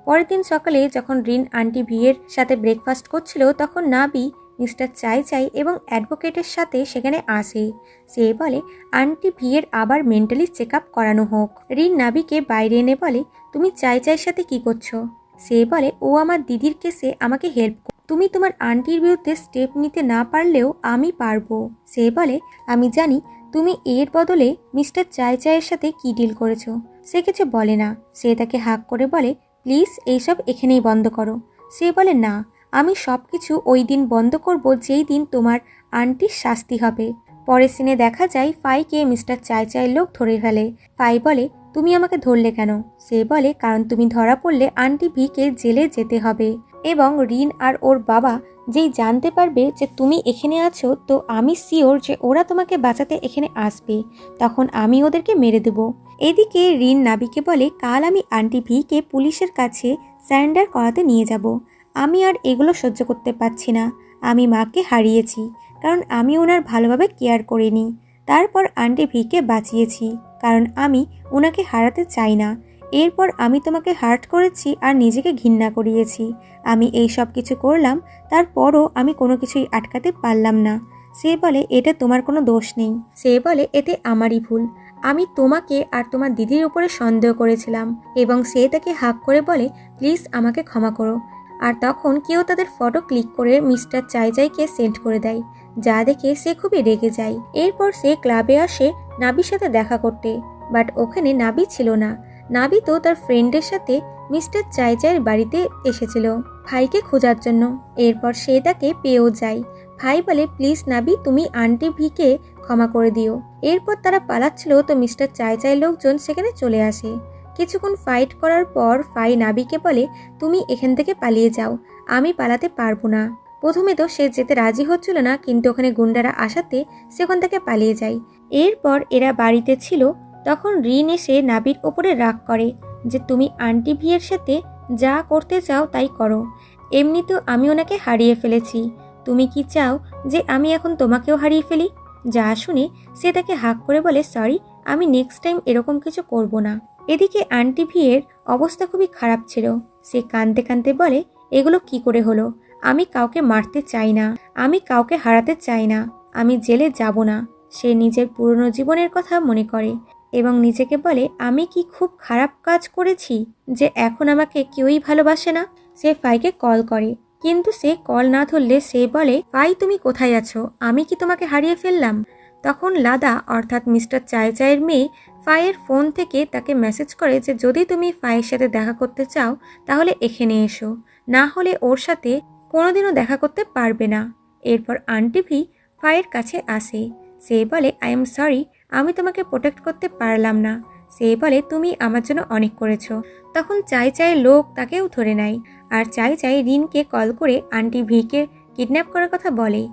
পরের দিন সকালে যখন রিন আন্টি ভিয়ের সাথে ব্রেকফাস্ট করছিল, তখন নাবি মিস্টার চাই এবং অ্যাডভোকেটের সাথে সেখানে আসে। সে বলে, আন্টি ভিয়ের আবার মেন্টালি চেক আপ করানো হোক। রিন নাবিকে বাইরে এনে বলে, তুমি চাইয়ের সাথে কি করছো? সে বলে, ও আমার দিদির কেসে আমাকে হেল্প। তুমি তোমার আন্টির বিরুদ্ধে স্টেপ নিতে না পারলেও আমি পারবো। সে বলে, আমি জানি তুমি এর বদলে মিস্টার চাইয়ের সাথে কি ডিল করেছো। সে কিছু বলে না। সে তাকে হাক করে বলে, প্লিজ এইসব এখানেই বন্ধ করো। সে বলে, না, আমি সব কিছু ওই দিন বন্ধ করব যেই দিন তোমার আন্টির শাস্তি হবে। পরের সিনে দেখা যায় ফাইকে মিস্টার চাইয়ের লোক ধরে ফেলে। ফাই বলে, তুমি আমাকে ধরলে কেন? সে বলে, কারণ তুমি ধরা পড়লে আন্টি ভিকে জেলে যেতে হবে এবং রিন আর ওর বাবা যেই জানতে পারবে যে তুমি এখানে আছো, তো আমি শিওর যে ওরা তোমাকে বাঁচাতে এখানে আসবে, তখন আমি ওদেরকে মেরে দেব। এদিকে রিন নাবিকে বলে, কাল আমি আন্টি ভিকে পুলিশের কাছে স্যারেন্ডার করাতে নিয়ে যাব। আমি আর এগুলো সহ্য করতে পারছি না। আমি মাকে হারিয়েছি কারণ আমি ওনার ভালোভাবে কেয়ার করিনি। তারপর আন্টি ভিকে বাঁচিয়েছি কারণ আমি ওনাকে হারাতে চাই না। এরপর আমি তোমাকে হার্ট করেছি আর নিজেকে ঘৃণা করিয়েছি। আমি এই সব কিছু করলাম, তারপরও আমি কোনো কিছুই আটকাতে পারলাম না। সে বলে, এটা তোমার কোনো দোষ নেই। সে বলে, এতে আমারই ভুল। আমি তোমাকে আর তোমার দিদির উপরে সন্দেহ করেছিলাম। এবং সে তাকে হাক করে বলে, প্লিজ আমাকে ক্ষমা করো। আর তখন কেউ তাদের ফটো ক্লিক করে মিস্টার চাইকে সেন্ড করে দেয়, যা দেখে সে খুবই রেগে যায়। এরপর সে ক্লাবে আসে নাবির সাথে দেখা করতে, বাট ওখানে নাবি ছিল না। নাবি তো তার ফ্রেন্ডের সাথে মিস্টার চাইয়ের বাড়িতে এসেছিল ভাইকে খোঁজার জন্য। এরপর সে তাকে পেয়েও যায়। ভাই বলে, প্লিজ নাবি, তুমি আন্টি ভিকে ক্ষমা করে দিও। এরপর তারা পালাচ্ছিল, তো মিস্টার চাইয়ের লোকজন সেখানে চলে আসে। কিছুক্ষণ ফাইট করার পর ফাই নাবিকে বলে, তুমি এখান থেকে পালিয়ে যাও, আমি পালাতে পারবো না। প্রথমে তো সে যেতে রাজি হচ্ছিল না, কিন্তু ওখানে গুন্ডারা আসাতে সে ওখান থেকে পালিয়ে যায়। এরপর এরা বাড়িতে ছিল, তখন রিন এসে নাবির ওপরে রাগ করে যে তুমি আন্টি ভিয়ের সাথে যা করতে চাও তাই করো। এমনিতেও আমি ওনাকে হারিয়ে ফেলেছি, তুমি কি চাও যে আমি এখন তোমাকেও হারিয়ে ফেলি? যা শুনে সে তাকে হাক করে বলে, সরি, আমি নেক্সট টাইম এরকম কিছু করব না। এদিকে আন্টি ভিয়ের অবস্থা খুবই খারাপ ছিল। সে কাঁদতে কাঁদতে বলে, এগুলো কি করে হলো? আমি কাউকে মারতে চাই না, আমি কাউকে হারাতে চাই না, আমি জেলে যাব না। সে নিজের পুরনো জীবনের কথা মনে করে এবং নিজেকে বলে, আমি কি খুব খারাপ কাজ করেছি যে এখন আমাকে কেউই ভালোবাসে না? সে ফাইকে কল করে, কিন্তু সে কল না ধরলে সে বলে, ফাই তুমি কোথায় আছো? আমি কি তোমাকে হারিয়ে ফেললাম? তখন লাদা অর্থাৎ মিস্টার চাইয়ের মেয়ে ফাইয়ের ফোন থেকে তাকে মেসেজ করে যে যদি তুমি ফাইয়ের সাথে দেখা করতে চাও তাহলে এখানে এসো, না হলে ওর সাথে কোনোদিনও দেখা করতে পারবে না। এরপর আন্টি ভি ফাইয়ের কাছে আসে। সে বলে, আই এম সরি, আমি তোমাকে প্রোটেক্ট করতে পারলাম না। সে বলে, তুমি আমার জন্য অনেক করেছো। তখন চাইয়ের লোক তাকেও ধরে নেয় আর চাই রিনকে কল করে আন্টি ভিকে কিডন্যাপ করার কথা বলে।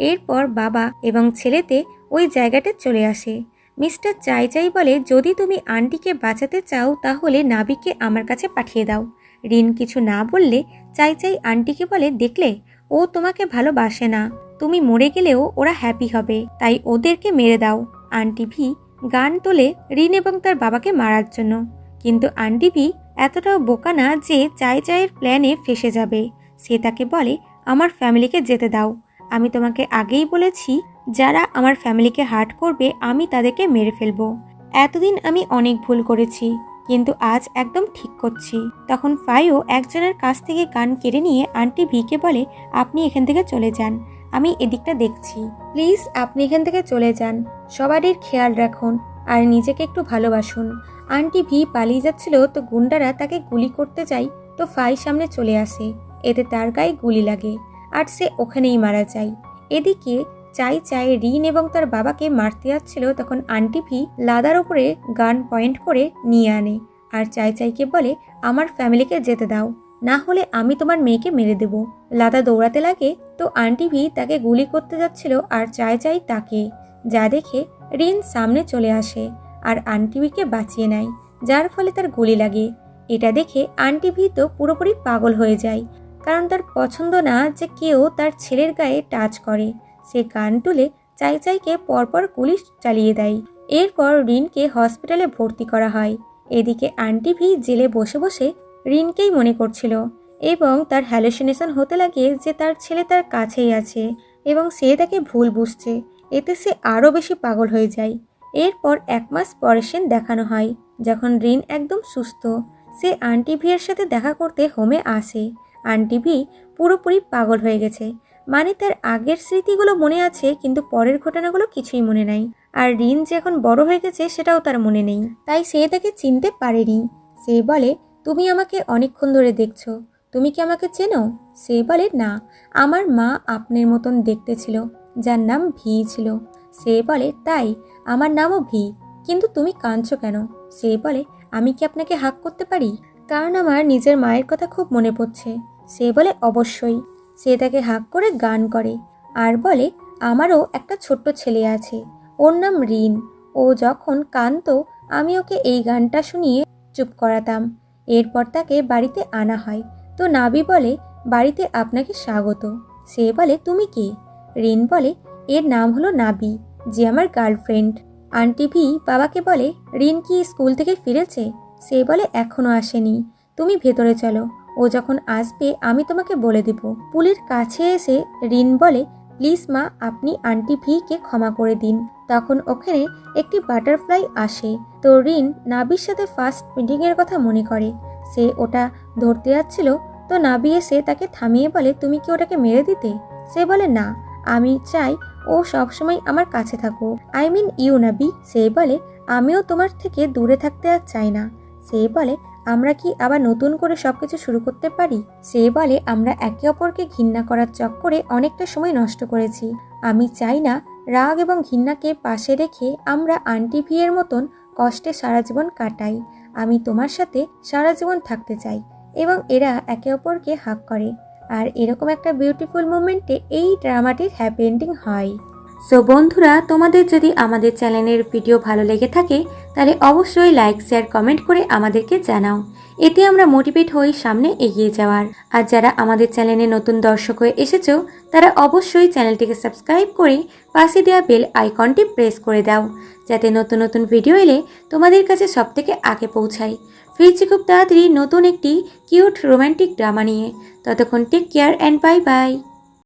এরপর বাবা এবং ছেলেতে ওই জায়গাটা চলে আসে। মিস্টার চাই বলে, যদি তুমি আন্টিকে বাঁচাতে চাও তাহলে নাবিকে আমার কাছে পাঠিয়ে দাও। রিন কিছু না বললে চাই আন্টিকে বলে, দেখলে, ও তোমাকে ভালোবাসে না, তুমি মরে গেলেও ওরা হ্যাপি হবে, তাই ওদেরকে মেরে দাও। আন্টি ভি গান তোলে রিন এবং তার বাবাকে মারার জন্য, কিন্তু আন্টি ভি এতটাও বোকা না যে চাইয়ের প্ল্যানে ফেসে যাবে। সে তাকে বলে, আমার ফ্যামিলিকে যেতে দাও, আমি তোমাকে আগেই বলেছি যারা আমার ফ্যামিলিকে হার্ট করবে আমি তাদেরকে মেরে ফেলবো। এতদিন আমি অনেক ভুল করেছি, কিন্তু আজ একদম ঠিক করছি। তখন ফাইও একজনের কাছ থেকে গান কেড়ে নিয়ে আন্টি ভিকে বলে, আপনি এখান থেকে চলে যান, আমি এদিকটা দেখছি, প্লিজ আপনি এখান থেকে চলে যান, সবারই খেয়াল রাখুন আর নিজেকে একটু ভালোবাসুন। আন্টি ভি পালিয়ে যাচ্ছিল, তো গুন্ডারা তাকে গুলি করতে যায়, তো ফাই সামনে চলে আসে, এতে তার গায়ে গুলি লাগে আর সে ওখানেই মারা যায়। এদিকে চাই চাই রিন এবং তার বাবাকে মারতে যাচ্ছিল, তখন আন্টি ভি লাদার উপরে গান পয়েন্ট করে নিয়ে আনে আর চাই চাইকে বলে, আমার ফ্যামিলিকে যেতে দাও, না হলে আমি তোমার মেয়েকে মেরে দেব। লাদা দৌড়াতে লাগে, তো আন্টি ভি তাকে গুলি করতে যাচ্ছিল আর চাই চাই তাকে, যা দেখে রিন সামনে চলে আসে আর আন্টি ভিকে বাঁচিয়ে নেয়, যার ফলে তার গুলি লাগে। এটা দেখে আন্টি ভি তো পুরোপুরি পাগল হয়ে যায়, কারণ তার পছন্দ না যে কেউ তার ছেলের গায়ে টাচ করে। সে গান তুলে চাই চাইকে পরপর গুলি চালিয়ে দেয়। এরপর রিনকে হসপিটালে ভর্তি করা হয়। এদিকে আন্টি ভি জেলে বসে বসে রিনকেই মনে করছিল এবং তার হ্যালুসিনেশন হতে লাগে যে তার ছেলে তার কাছেই আছে এবং সে তাকে ভুল বুঝছে। এতে সে আরও বেশি পাগল হয়ে যায়। এরপর 1 মাস পরে সেন দেখানো হয়, যখন রিন একদম সুস্থ। সে আন্টি ভিয়ের সাথে দেখা করতে হোমে আসে। আন্টি ভি পুরোপুরি পাগল হয়ে গেছে, মানে তার আগের স্মৃতিগুলো মনে আছে কিন্তু পরের ঘটনাগুলো কিছুই মনে নাই। আর রিন যে এখন বড় হয়ে গেছে সেটাও তার মনে নেই, তাই সে তাকে চিনতে পারেনি। সে বলে, তুমি আমাকে অনেকক্ষণ ধরে দেখছো, তুমি কি আমাকে চেনো? সে বলে, না, আমার মা আপনার মতন দেখতে ছিল, যার নাম ভি ছিল। সে বলে, তাই? আমার নামও ভি, কিন্তু তুমি কাঁদছো কেন? সে বলে, আমি কি আপনাকে হাক করতে পারি? কারণ আমার নিজের মায়ের কথা খুব মনে পড়ছে। সে বলে, অবশ্যই। সে তাকে হাক করে গান করে আর বলে, আমারও একটা ছোট্ট ছেলে আছে, ওর নাম রিন। ও যখন কাঁদতো আমি ওকে এই গানটা শুনিয়ে চুপ করাতাম। এরপর তাকে বাড়িতে আনা হয়। তো নাবি বলে, বাড়িতে আপনাকে স্বাগত। সে বলে, তুমি কে? রিন বলে, এর নাম হলো নাবি, যে আমার গার্লফ্রেন্ড। আন্টি ভি বাবাকে বলে, রিন কি স্কুল থেকে ফিরেছে? সে বলে, এখনো আসেনি, তুমি ভেতরে চলো, ও যখন আসবে আমি তোমাকে বলে দেব। পুলের কাছে এসে রিন বলে, প্লিজ মা, আপনি আন্টি ভিকে ক্ষমা করে দিন। তখন ওখানে একটি বাটারফ্লাই আসে। তো রিন নাবির সাথে ফার্স্ট মিটিংয়ের কথা মনে করে। সে ওটা ধরতে যাচ্ছিল, তো নাবি এসে তাকে থামিয়ে বলে, তুমি কি ওটাকে মেরে দিতে? সে বলে, না, আমি চাই ও সবসময় আমার কাছে থাকুক। আই মিন ইউ নাবি। সে বলে, আমিও তোমার থেকে দূরে থাকতে আর চাই না। সে বলে, আমরা কি আবার নতুন করে সবকিছু শুরু করতে পারি? সে বলে, আমরা একে অপরকে ঘৃণা করার চক্করে অনেকটা সময় নষ্ট করেছি। আমি চাই না রাগ এবং ঘৃণাকে পাশে রেখে আমরা আন্টি ভিয়ের মতন কষ্টে সারা জীবন কাটাই। আমি তোমার সাথে সারা জীবন থাকতে চাই। এবং এরা একে অপরকে হাগ করে। আর এরকম একটা বিউটিফুল মোমেন্টে এই ড্রামাটির হ্যাপি এন্ডিং হয়। সো বন্ধুরা, তোমাদের যদি আমাদের চ্যানেলের ভিডিও ভালো লেগে থাকে তাহলে অবশ্যই লাইক, শেয়ার, কমেন্ট করে আমাদেরকে জানাও। এতে আমরা মোটিভেট হই সামনে এগিয়ে যাওয়ার। আর যারা আমাদের চ্যানেলে নতুন দর্শক হয়ে এসেছো তারা অবশ্যই চ্যানেলটিকে সাবস্ক্রাইব করে পাশে দেওয়া বেল আইকনটি প্রেস করে দাও, যাতে নতুন নতুন ভিডিও এলে তোমাদের কাছে সবথেকে আগে পৌঁছায়। ফিরছি খুব তাড়াতাড়ি নতুন একটি কিউট রোম্যান্টিক ড্রামা নিয়ে। ততক্ষণ take care and bye by.